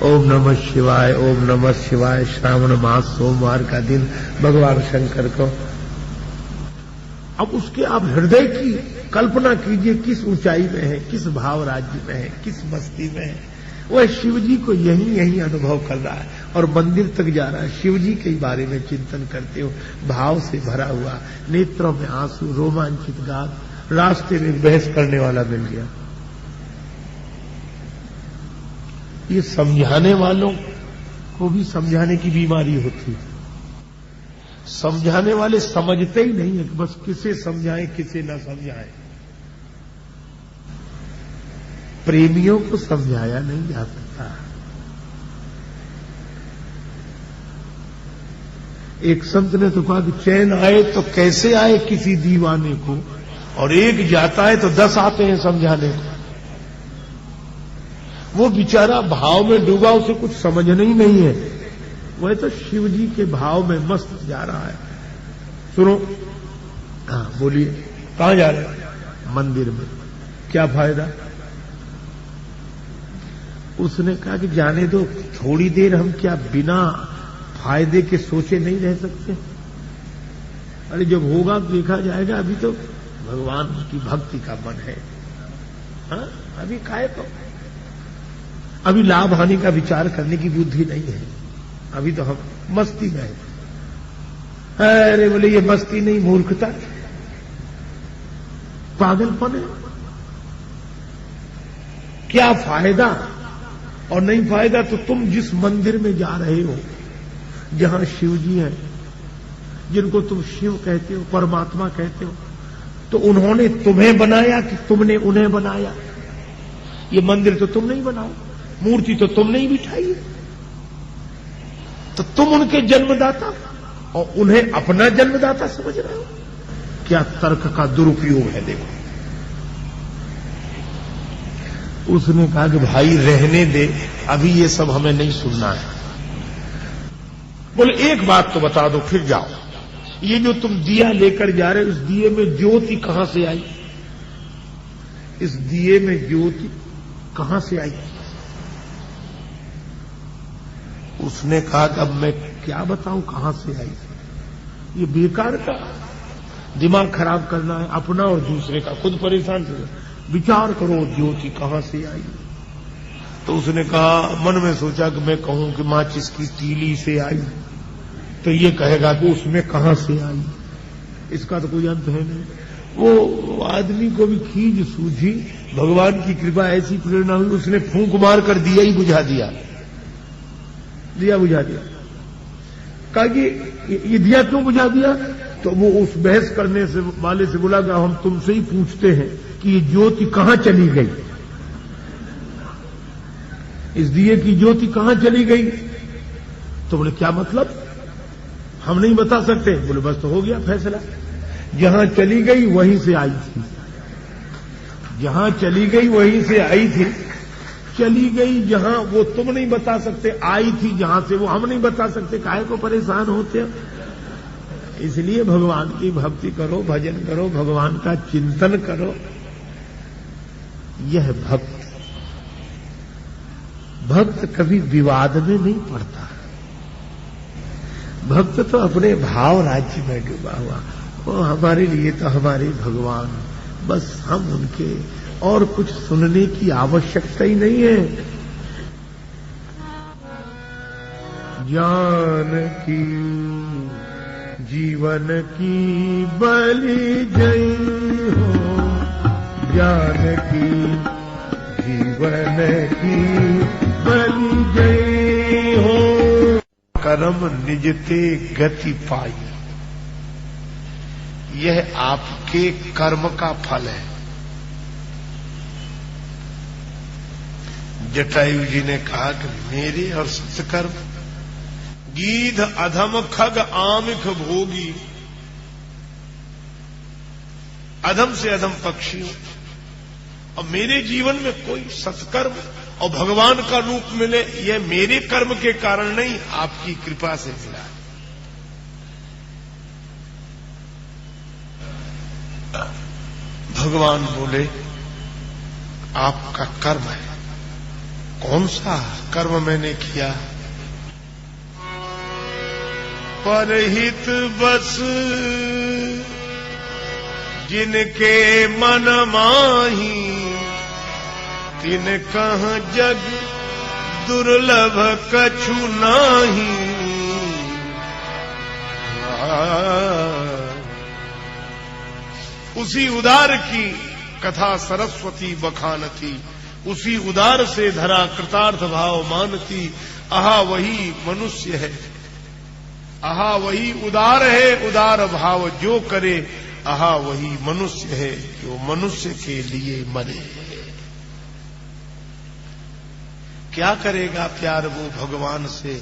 ओम नमः शिवाय, ओम नमः शिवाय। श्रावण मास सोमवार का दिन भगवान शंकर को। अब उसके आप हृदय की कल्पना कीजिए, किस ऊंचाई में है, किस भाव राज्य में है, किस मस्ती में है। वह शिव जी को यही अनुभव कर रहा है और मंदिर तक जा रहा है, शिव जी के बारे में चिंतन करते हो, भाव से भरा हुआ, नेत्रों में आंसू, रोमांचित गात। रास्ते में बहस करने वाला मिल गया। ये समझाने वालों को भी समझाने की बीमारी होती है। समझाने वाले समझते ही नहीं है, बस किसे समझाएं किसे ना समझाएं। प्रेमियों को समझाया नहीं जा सकता। एक संत ने तो कहा कि चैन आए तो कैसे आए किसी दीवाने को, और एक जाता है तो 10 आते हैं समझाने को। वो बेचारा भाव में डूबा, उसे कुछ समझना ही नहीं है। वह तो शिव जी के भाव में मस्त जा रहा है। सुनो, हाँ बोलिए, कहां जा रहे हैं? मंदिर में। क्या फायदा? उसने कहा कि जाने दो, थोड़ी देर हम क्या बिना फायदे के सोचे नहीं रह सकते? अरे जब होगा देखा जाएगा, अभी तो भगवान की भक्ति का मन है। हाँ, अभी काहे तो, अभी लाभ हानि का विचार करने की बुद्धि नहीं है। अभी तो हम मस्ती में हैं। अरे बोले ये मस्ती नहीं, मूर्खता, पागलपन है। क्या फायदा? और नहीं फायदा तो तुम जिस मंदिर में जा रहे हो, जहां शिव जी हैं, जिनको तुम शिव कहते हो, परमात्मा कहते हो, तो उन्होंने तुम्हें बनाया कि तुमने उन्हें बनाया? ये मंदिर तो तुम नहीं बनाओ, मूर्ति तो तुम नहीं बिठाई, तो तुम उनके जन्मदाता और उन्हें अपना जन्मदाता समझ रहे हो। क्या तर्क का दुरुपयोग है। देखो, उसने कहा कि भाई रहने दे, अभी ये सब हमें नहीं सुनना है। बोले एक बात तो बता दो फिर जाओ, ये जो तुम दिया लेकर जा रहे हो, इस दिए में ज्योति कहां से आई? इस दिए में ज्योति कहां से आई? उसने कहा कि अब मैं क्या बताऊं कहां से आई? ये बेकार का दिमाग खराब करना है अपना और दूसरे का, खुद परेशान हो। विचार करो ज्योति कहां से आई। तो उसने कहा, मन में सोचा कि मैं कहूं कि माचिस की तीली से आई, तो ये कहेगा कि उसमें कहां से आई। इसका तो कोई अंत है नहीं। वो आदमी को भी खींच सूझी, भगवान की कृपा ऐसी प्रेरणा हुई, उसने फूंक मार कर दिया ही बुझा दिया। दिया बुझा दिया। कहा कि ये दिया क्यों बुझा दिया? तो वो उस बहस करने से वाले से बोला कि हम तुमसे ही पूछते हैं कि ये ज्योति कहां चली गई, इस दिए की ज्योति कहां चली गई? तो बोले क्या मतलब, हम नहीं बता सकते। बोले बस तो हो गया फैसला, जहां चली गई वहीं से आई थी, जहां चली गई वहीं से आई थी। चली गई जहां वो तुम नहीं बता सकते, आई थी जहां से वो हम नहीं बता सकते, काहे को परेशान होते हैं? इसलिए भगवान की भक्ति करो, भजन करो, भगवान का चिंतन करो। यह भक्त कभी विवाद में नहीं पड़ता। भक्त तो अपने भाव राज्य में डूबा हुआ, वो हमारे लिए तो हमारे भगवान, बस हम उनके, और कुछ सुनने की आवश्यकता ही नहीं है। जानकी जीवन की बलि जई हो, जानकी जीवन की बलि जई हो। कर्म निजते गति पाई, यह आपके कर्म का फल है। जटायु जी ने कहा कि मेरे और सत्कर्म, गीध अधम खग आमिख भोगी, अधम से अधम पक्षी हूं, और मेरे जीवन में कोई सत्कर्म और भगवान का रूप मिले, यह मेरे कर्म के कारण नहीं, आपकी कृपा से मिला। भगवान बोले आपका कर्म है। कौन सा कर्म मैंने किया? परहित बस जिनके मन माही, तिन कह जग दुर्लभ कछु नाही। उसी उदार की कथा सरस्वती बखानती, उसी उदार से धरा कृतार्थ भाव मानती। आहा वही मनुष्य है, आहा वही उदार है, उदार भाव जो करे। आहा वही मनुष्य है जो मनुष्य के लिए मरे। क्या करेगा प्यार वो भगवान से,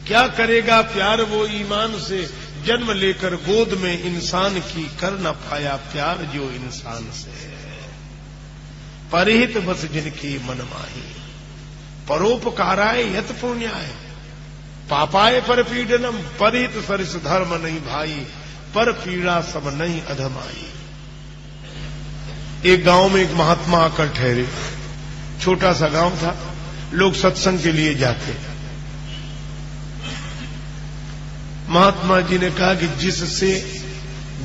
क्या करेगा प्यार वो ईमान से। जन्म लेकर गोद में इंसान की कर न पाया प्यार जो इंसान से है। परिहित बस जिनकी मन माही, परोपकाराय यत पुण्याय, पापाय पर पीड़नम, परिहित सरिस धर्म नहीं भाई, पर पीड़ा सब नहीं अधमाई। एक गांव में एक महात्मा आकर ठहरे। छोटा सा गांव था, लोग सत्संग के लिए जाते। महात्मा जी ने कहा कि जिससे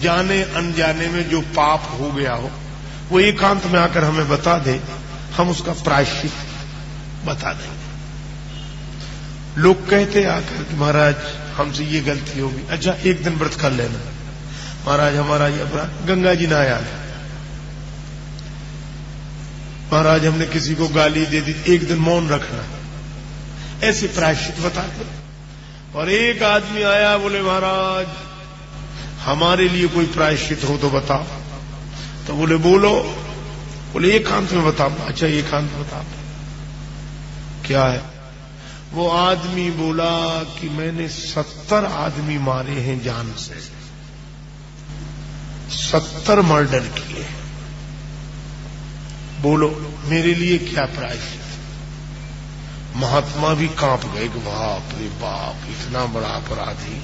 जाने अनजाने में जो पाप हो गया हो, वो एकांत में आकर हमें बता दे, हम उसका प्रायश्चित बता देंगे। लोग कहते आकर कि महाराज हमसे ये गलती होगी। अच्छा एक दिन व्रत कर लेना। महाराज हमारा ये अपराध, गंगा जी नहाया। महाराज हमने किसी को गाली दे दी, एक दिन मौन रखना। ऐसे प्रायश्चित बताते। और एक आदमी आया, बोले महाराज हमारे लिए कोई प्रायश्चित हो तो बताओ। तो बोले बोलो। बोले एकांत में बताओ। अच्छा एकांत में बताओ क्या है। वो आदमी बोला कि मैंने 70 आदमी मारे हैं जान से, 70 मर्डर किए। बोलो मेरे लिए क्या प्रायश्चित। महात्मा भी कांप गए कि बाप रे बाप, इतना बड़ा अपराधी।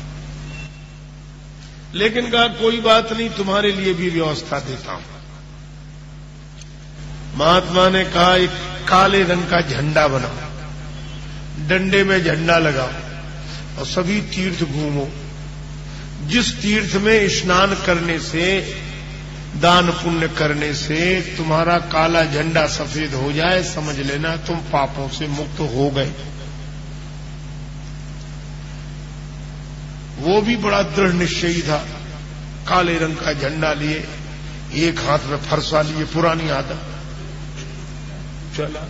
लेकिन कहा कोई बात नहीं, तुम्हारे लिए भी व्यवस्था देता हूं। महात्मा ने कहा एक काले रंग का झंडा बनाओ, डंडे में झंडा लगाओ और सभी तीर्थ घूमो। जिस तीर्थ में स्नान करने से, दान पुण्य करने से तुम्हारा काला झंडा सफेद हो जाए, समझ लेना तुम पापों से मुक्त हो गए। वो भी बड़ा दृढ़ निश्चयी था। काले रंग का झंडा लिए, एक हाथ में फरसा लिए, पुरानी आदत। चला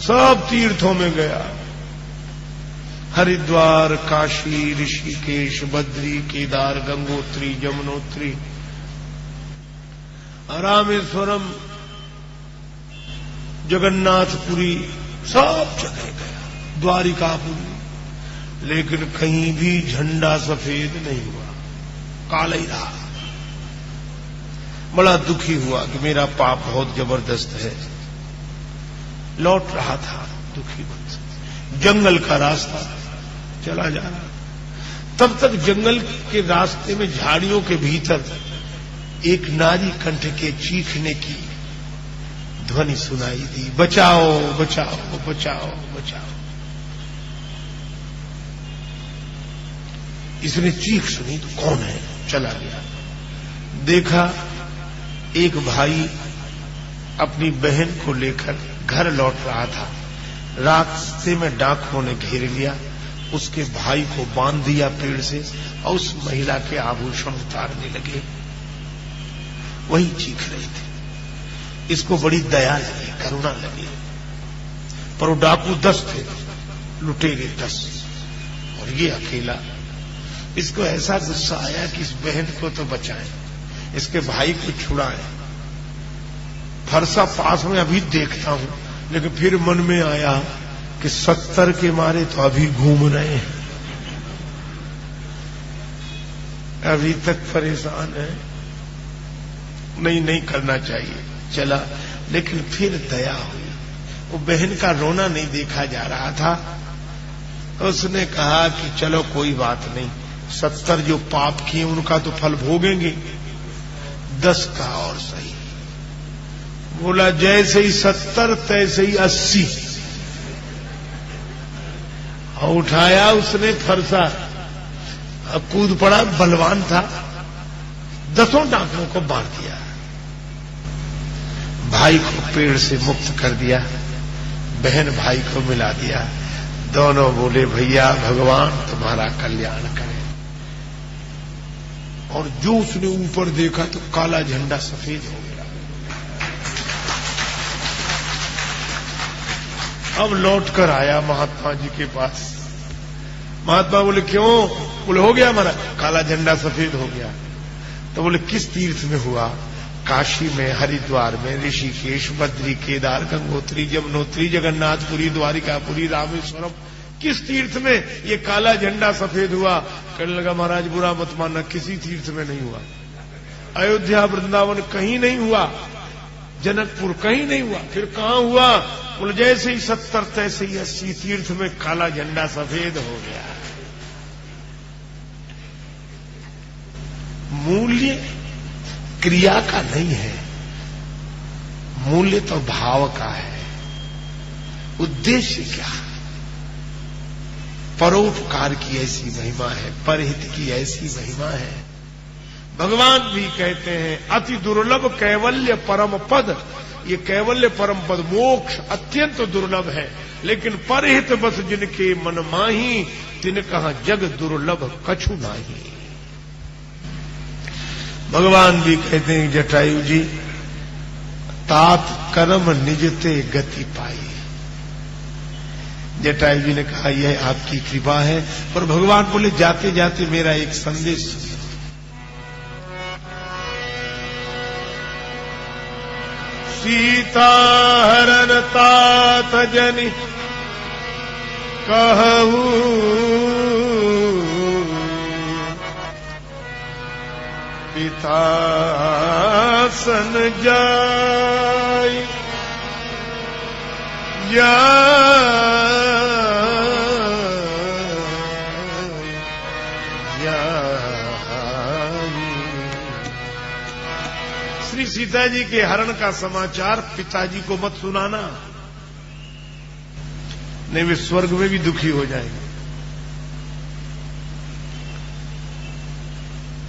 सब तीर्थों में गया, हरिद्वार, काशी, ऋषिकेश, बद्री, केदार, गंगोत्री, यमुनोत्री, रामेश्वरम, जगन्नाथपुरी, सब जगह गया, द्वारिकापुरी, लेकिन कहीं भी झंडा सफेद नहीं हुआ, काला ही रहा। बड़ा दुखी हुआ कि मेरा पाप बहुत जबरदस्त है। लौट रहा था दुखी मन से, जंगल का रास्ता चला जा रहा, तब तक जंगल के रास्ते में झाड़ियों के भीतर एक नारी कंठ के चीखने की ध्वनि सुनाई दी, बचाओ बचाओ बचाओ बचाओ। इसने चीख सुनी तो कौन है, चला गया, देखा एक भाई अपनी बहन को लेकर घर लौट रहा था। रास्ते में डाकुओं ने घेर लिया, उसके भाई को बांध दिया पेड़ से और उस महिला के आभूषण उतारने लगे। वही चीख रही थी। इसको बड़ी दया लगी, करुणा लगी, पर वो डाकू 10 थे, लुटेरे 10 और ये अकेला। इसको ऐसा गुस्सा आया कि इस बहन को तो बचाएं, इसके भाई को छुड़ाएं। फरसा पास में अभी देखता हूं, लेकिन फिर मन में आया कि 70 के मारे तो अभी घूम रहे हैं, अभी तक परेशान है, नहीं करना चाहिए। चला, लेकिन फिर दया हुई। वो बहन का रोना नहीं देखा जा रहा था। उसने कहा कि चलो कोई बात नहीं, 70 जो पाप किए उनका तो फल भोगेंगे, 10 का और सही। बोला जैसे ही 70 तैसे ही 80। और उठाया उसने फरसा, कूद पड़ा, बलवान था, 10 डाकुओं को मार दिया। भाई को पेड़ से मुक्त कर दिया, बहन भाई को मिला दिया। दोनों बोले भैया भगवान तुम्हारा कल्याण करे। और जो उसने ऊपर देखा तो काला झंडा सफेद हो गया। अब लौटकर आया महात्मा जी के पास। महात्मा बोले क्यों? बोले हो गया हमारा, काला झंडा सफेद हो गया। तो बोले किस तीर्थ में हुआ? काशी में, हरिद्वार में, ऋषिकेश, बद्री, केदार, गंगोत्री, यमुनोत्री, जगन्नाथपुरी, द्वारिकापुरी, रामेश्वरम, किस तीर्थ में ये काला झंडा सफेद हुआ? कहने लगा महाराज बुरा मत मानना, किसी तीर्थ में नहीं हुआ, अयोध्या वृंदावन कहीं नहीं हुआ, जनकपुर कहीं नहीं हुआ। फिर कहां हुआ? बोले जैसे ही 70 तैसे ही 80 तीर्थ में काला झंडा सफेद हो गया। मूल्य क्रिया का नहीं है, मूल्य तो भाव का है। उद्देश्य क्या? परोपकार की ऐसी महिमा है, परहित की ऐसी महिमा है। भगवान भी कहते हैं अति दुर्लभ कैवल्य परम पद। ये कैवल्य परम पद मोक्ष अत्यंत दुर्लभ है, लेकिन परहित बस जिनके मन माही, तिन कहा जग दुर्लभ कछु नाही। भगवान भी कहते हैं जटायु जी तात कर्म निजते गति पाई। जटायु जी ने कहा यह आपकी कृपा है, पर भगवान बोले जाते जाते मेरा एक संदेश सुनिए। सीता हरण तात जनि कहू पिता सन जाय श्री सीता जी के हरण का समाचार पिताजी को मत सुनाना, नहीं वे स्वर्ग में भी दुखी हो जाएंगे।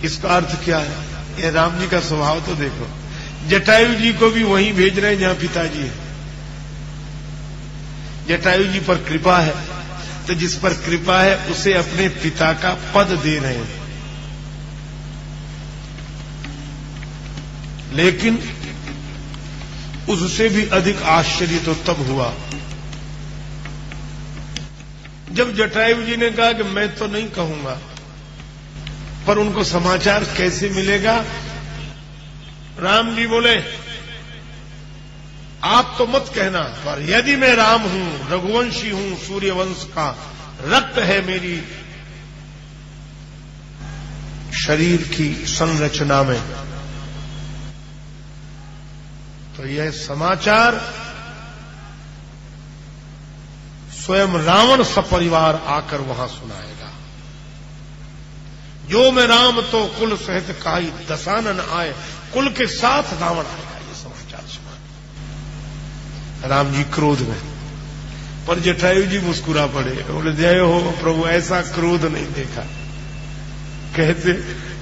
इसका अर्थ क्या है? ये राम जी का स्वभाव तो देखो, जटायु जी को भी वहीं भेज रहे हैं जहां पिताजी है। जटायु जी पर कृपा है, तो जिस पर कृपा है उसे अपने पिता का पद दे रहे हैं। लेकिन उससे भी अधिक आश्चर्य तो तब हुआ जब जटायु जी ने कहा कि मैं तो नहीं कहूंगा, पर उनको समाचार कैसे मिलेगा? राम जी बोले आप तो मत कहना, पर यदि मैं राम हूं, रघुवंशी हूं, सूर्यवंश का रक्त है मेरी शरीर की संरचना में, तो यह समाचार स्वयं रावण सपरिवार आकर वहां सुनाएगा। जो मैं राम तो कुल सहित काई दशानन आए, कुल के साथ रावण आएगा। ये समाचार सुना राम जी क्रोध में, पर जटायु जी मुस्कुरा पड़े, बोले जय हो प्रभु, ऐसा क्रोध नहीं देखा। कहते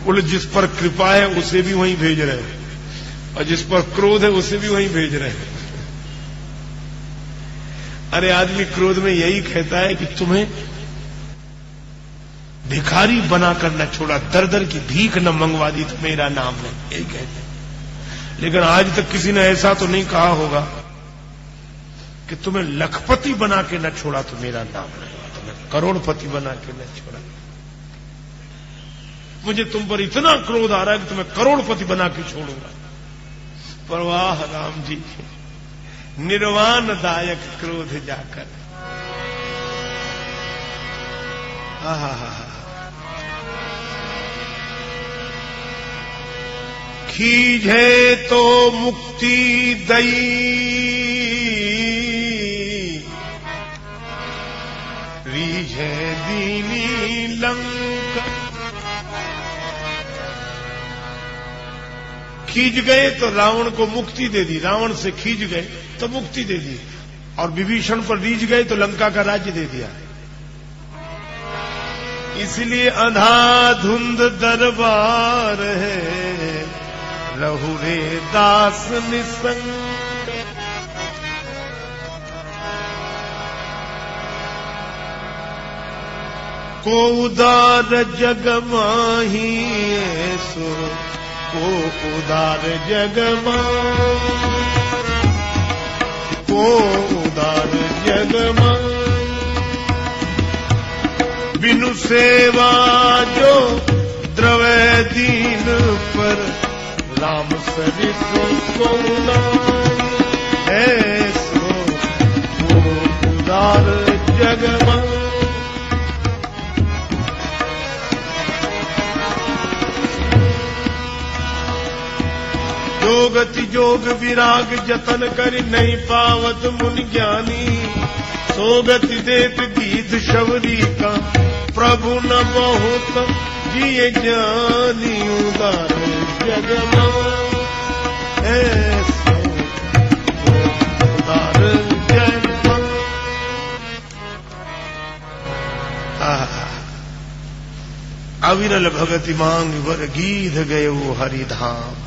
बोले जिस पर कृपा है उसे भी वहीं भेज रहे हैं, और जिस पर क्रोध है उसे भी वहीं भेज रहे हैं। अरे आदमी क्रोध में यही कहता है कि तुम्हें भिखारी बनाकर न छोड़ा, दर दर की भीख न मंगवा दी तो मेरा नाम नहीं, यही कहते हैं। लेकिन आज तक किसी ने ऐसा तो नहीं कहा होगा कि तुम्हें लखपति बना के न छोड़ा तो मेरा नाम नहीं, तुम्हें करोड़पति बना के न छोड़ा। मुझे तुम पर इतना क्रोध आ रहा है कि तुम्हें करोड़पति बना के छोड़ूंगा। पर वाह राम जी, निर्वाण दायक क्रोध जाकर, खीजे तो मुक्ति दई, रीझे दीनी लंका। खींच गए तो रावण को मुक्ति दे दी, रावण से खींच गए तो मुक्ति दे दी, और विभीषण पर रीझ गए तो लंका का राज्य दे दिया। इसलिए अंधाधुंध दरबार है, रहु रे दास निसंग। को उदार जग माही सो, को उदार जग को उदार जग बिनु सेवा जो द्रवै दीन पर, राम सरिस को ऐसो को उदार जग जोगति जोग विराग जतन कर, नहीं पावत मुनि ज्ञानी। सोगति देत गीत शबरी का, प्रभु न बहुत जिये ज्ञानी। उदार जग ऐसो उदार जग। अविरल भगति मांग वर, गीध गये वो हरिधाम।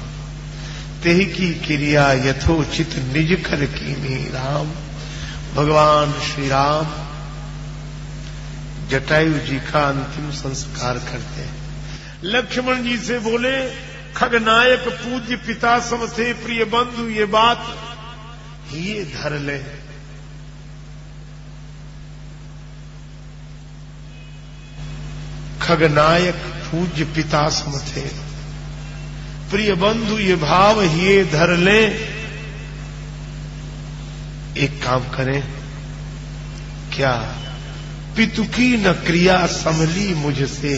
तेहि की क्रिया यथोचित निज कर कीनी। राम भगवान श्री राम जटायु जी का अंतिम संस्कार करते हैं। लक्ष्मण जी से बोले, खगनायक पूज्य पिता सम थे प्रिय बंधु, ये बात ये धर ले। खगनायक पूज्य पिता सम थे प्रिय बंधु, ये भाव ये धर ले। एक काम करें, क्या पितु की न क्रिया संभली मुझसे,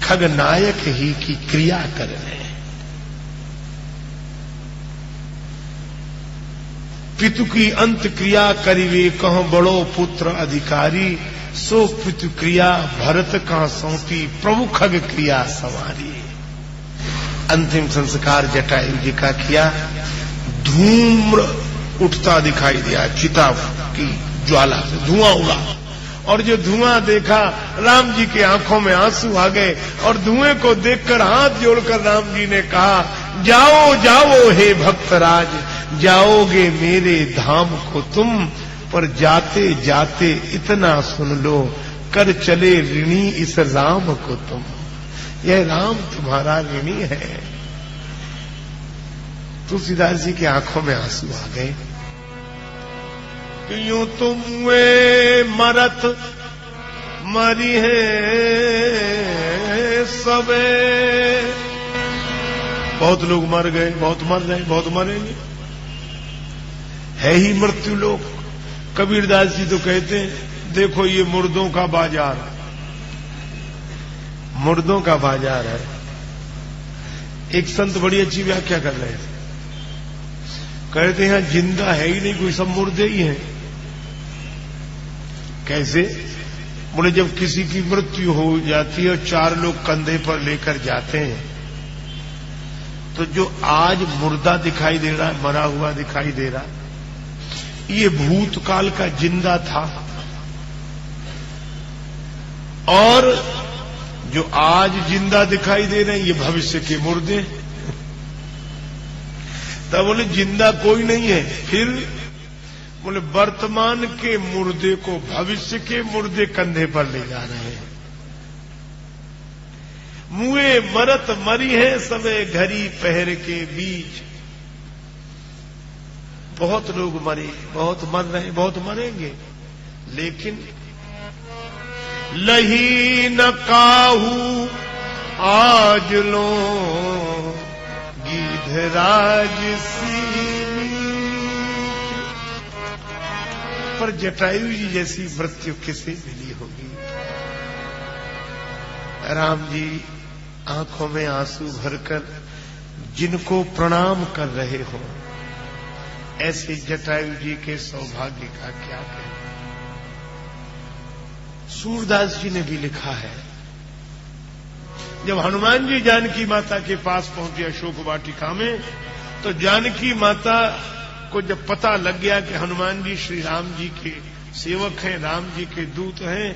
खगनायक ही की क्रिया कर ले। पितु की अंत क्रिया करिवे, कहो बड़ो पुत्र अधिकारी। सो पितु क्रिया भरत का सौंपी, प्रभु खग क्रिया संवारी। अंतिम संस्कार जटायु जी का किया। धूम्र उठता दिखाई दिया, चिता की ज्वाला से धुआं उड़ा, और जो धुआं देखा राम जी के आंखों में आंसू आ गए, और धुएं को देखकर हाथ जोड़कर राम जी ने कहा, जाओ जाओ हे भक्तराज, जाओगे मेरे धाम को तुम, पर जाते जाते इतना सुन लो, कर चले ऋणी इस राम को तुम। यह राम तुम्हारा ऋणी है। तुलसीदास जी की आंखों में आंसू आ गए। यूं तुम वे मरत मरी है सबे। बहुत लोग मर गए, बहुत मर रहे, बहुत मरेंगे, है ही मृत्यु लोक। कबीरदास जी तो कहते हैं देखो ये मुर्दों का बाजार, मुर्दों का बाजार है। एक संत बड़ी अच्छी व्याख्या कर रहे थे, कहते हैं जिंदा है ही नहीं कोई, सब मुर्दे ही हैं। कैसे? बोले जब किसी की मृत्यु हो जाती है और 4 लोग कंधे पर लेकर जाते हैं, तो जो आज मुर्दा दिखाई दे रहा है, मरा हुआ दिखाई दे रहा, ये भूतकाल का जिंदा था, और जो आज जिंदा दिखाई दे रहे हैं ये भविष्य के मुर्दे। तब बोले जिंदा कोई नहीं है। फिर बोले वर्तमान के मुर्दे को भविष्य के मुर्दे कंधे पर ले जा रहे हैं। मुए मरत मरी है सबे घड़ी पहर के बीच। बहुत लोग मरे, बहुत मर रहे, बहुत मरेंगे, लेकिन लही न काहू आज लो गीधराज सीनी। पर जटायु जी जैसी मृत्यु किसे मिली होगी? राम जी आंखों में आंसू भरकर जिनको प्रणाम कर रहे हो, ऐसे जटायु जी के सौभाग्य का क्या कहना। सूरदास जी ने भी लिखा है, जब हनुमान जी जानकी माता के पास पहुंचे अशोक वाटिका में, तो जानकी माता को जब पता लग गया कि हनुमान जी श्री राम जी के सेवक हैं, राम जी के दूत हैं,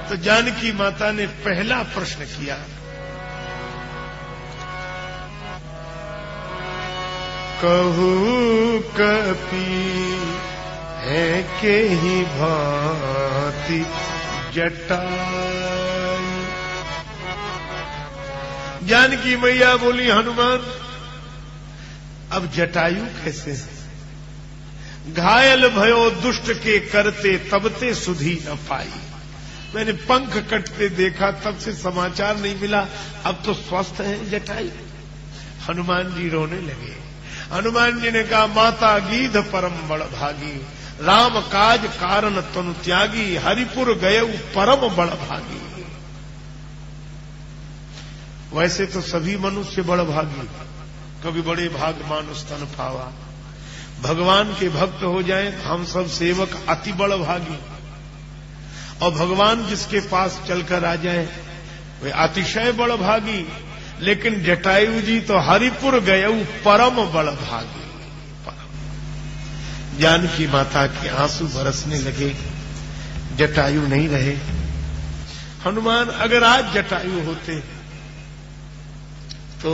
तो जानकी माता ने पहला प्रश्न किया, कहू कपि है के ही भांति जटायु। जानकी मैया बोली हनुमान अब जटायु कैसे? घायल भयो दुष्ट के करते तबते सुधी न पाई। मैंने पंख कटते देखा, तब से समाचार नहीं मिला, अब तो स्वस्थ है जटायु। हनुमान जी रोने लगे। हनुमान जी ने कहा माता गीध परम बड़ भागी, राम काज कारण तनु त्यागी, हरिपुर गये परम बड़ भागी। वैसे तो सभी मनुष्य बड़ भागी, कभी बड़े भाग मानुष तन पावा। भगवान के भक्त हो जाएं, हम सब सेवक अति बड़ भागी, और भगवान जिसके पास चलकर आ जाए वे अतिशय बड़ भागी। लेकिन जटायु जी तो हरिपुर गये परम बड़ भागी। जानकी माता के आंसू बरसने लगे, जटायु नहीं रहे। हनुमान अगर आज जटायु होते तो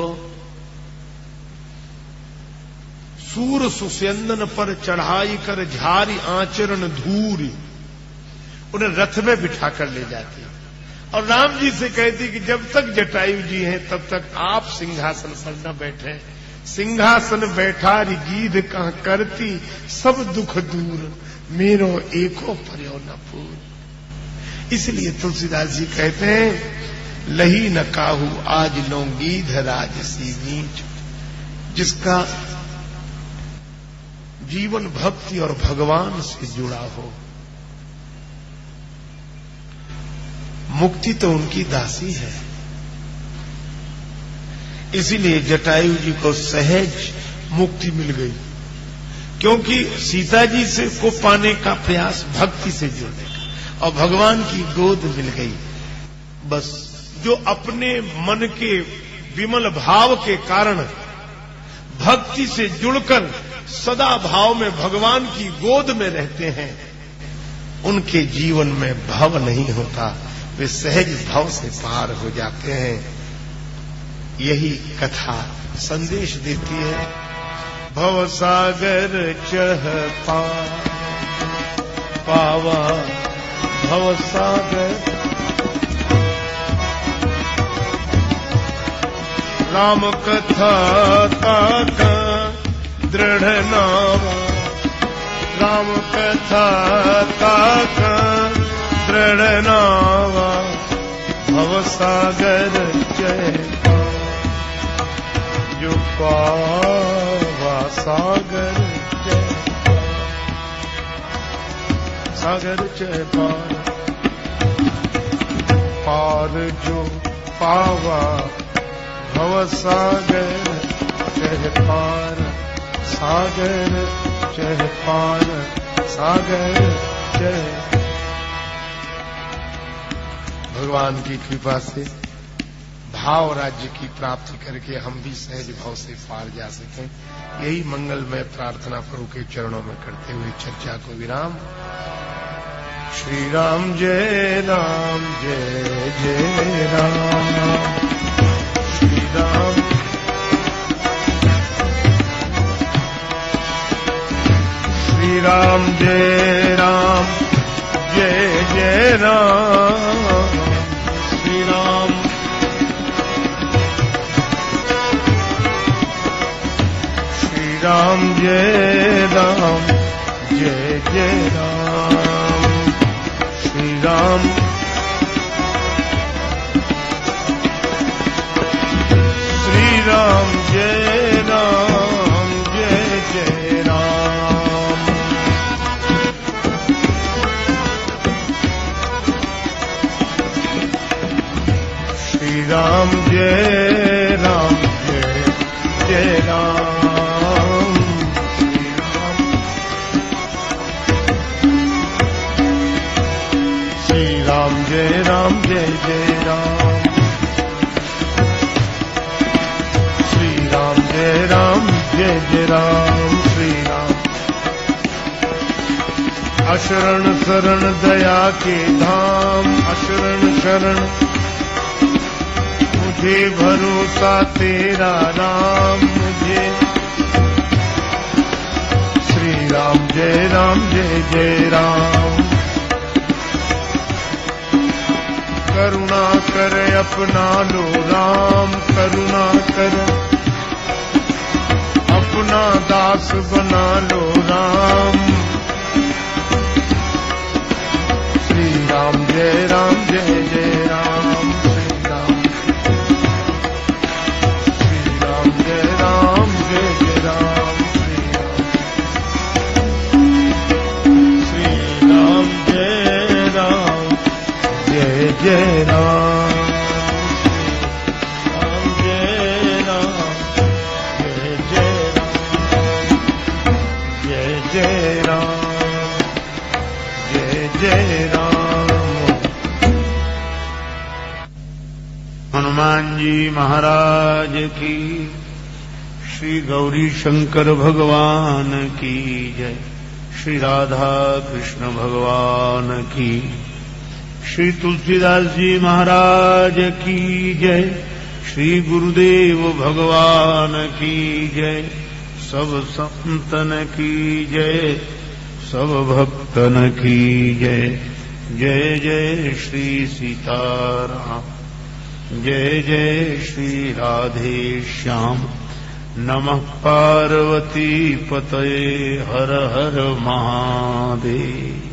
सूर सुस्यंदन पर चढ़ाई कर झारी आचरण धूरी, उन्हें रथ में बिठा कर ले जाती और राम जी से कहती कि जब तक जटायु जी हैं तब तक आप सिंहासन पर न बैठे। सिंहासन बैठारी गीध कहां करती, सब दुख दूर मेरो एको पर्यो न पूर। इसलिए तुलसीदास जी कहते हैं लही न काहू आज लो गीध राज सी नीच। जिसका जीवन भक्ति और भगवान से जुड़ा हो, मुक्ति तो उनकी दासी है। इसीलिए जटायु जी को सहज मुक्ति मिल गई, क्योंकि सीता जी से को पाने का प्रयास भक्ति से जुड़ने का, और भगवान की गोद मिल गई। बस जो अपने मन के विमल भाव के कारण भक्ति से जुड़कर सदा भाव में भगवान की गोद में रहते हैं, उनके जीवन में भव नहीं होता, वे सहज भाव से पार हो जाते हैं। यही कथा संदेश देती है। भव सागर चह पावा भव सागर, राम कथा का दृढ़ नाम, राम कथा का चरण नावा भव सागर जय जो पावा सागर जय सागर जय पार जो पावा भव सागर जय पार सागर जय पार सागर जय। भगवान की कृपा से भाव राज्य की प्राप्ति करके हम भी सहज भाव से पार जा सकें, यही मंगलमय प्रार्थना प्रभु के चरणों में करते हुए चर्चा को विराम। श्री राम जय जय राम। श्री राम श्री राम जय जय राम। श्री राम श्री राम जय जय राम। श्री राम श्री राम जय जय राम। श्री राम जय जय राम। श्री राम जय जय राम। श्री राम जय जय राम। श्री राम अशरण शरण दया के धाम, अशरण शरण मुझे भरोसा तेरा राम मुझे। श्री राम जय जय राम। करुणा कर अपना लो राम, करुणा कर अपना दास बना लो राम। श्री राम जय जय राम। श्री राम जय जय राम। श्री राम जय जय राम। जय राम जय राम। हनुमान जी महाराज की, श्री गौरी शंकर भगवान की जय, श्री राधा कृष्ण भगवान की, श्री तुलसीदास जी महाराज की जय, श्री गुरुदेव भगवान की जय, सब संतन की जय, सब भक्तन की जय। जय जय श्री सीताराम, जय जय श्री राधे श्याम। नमः पार्वती पतये हर हर महादेव।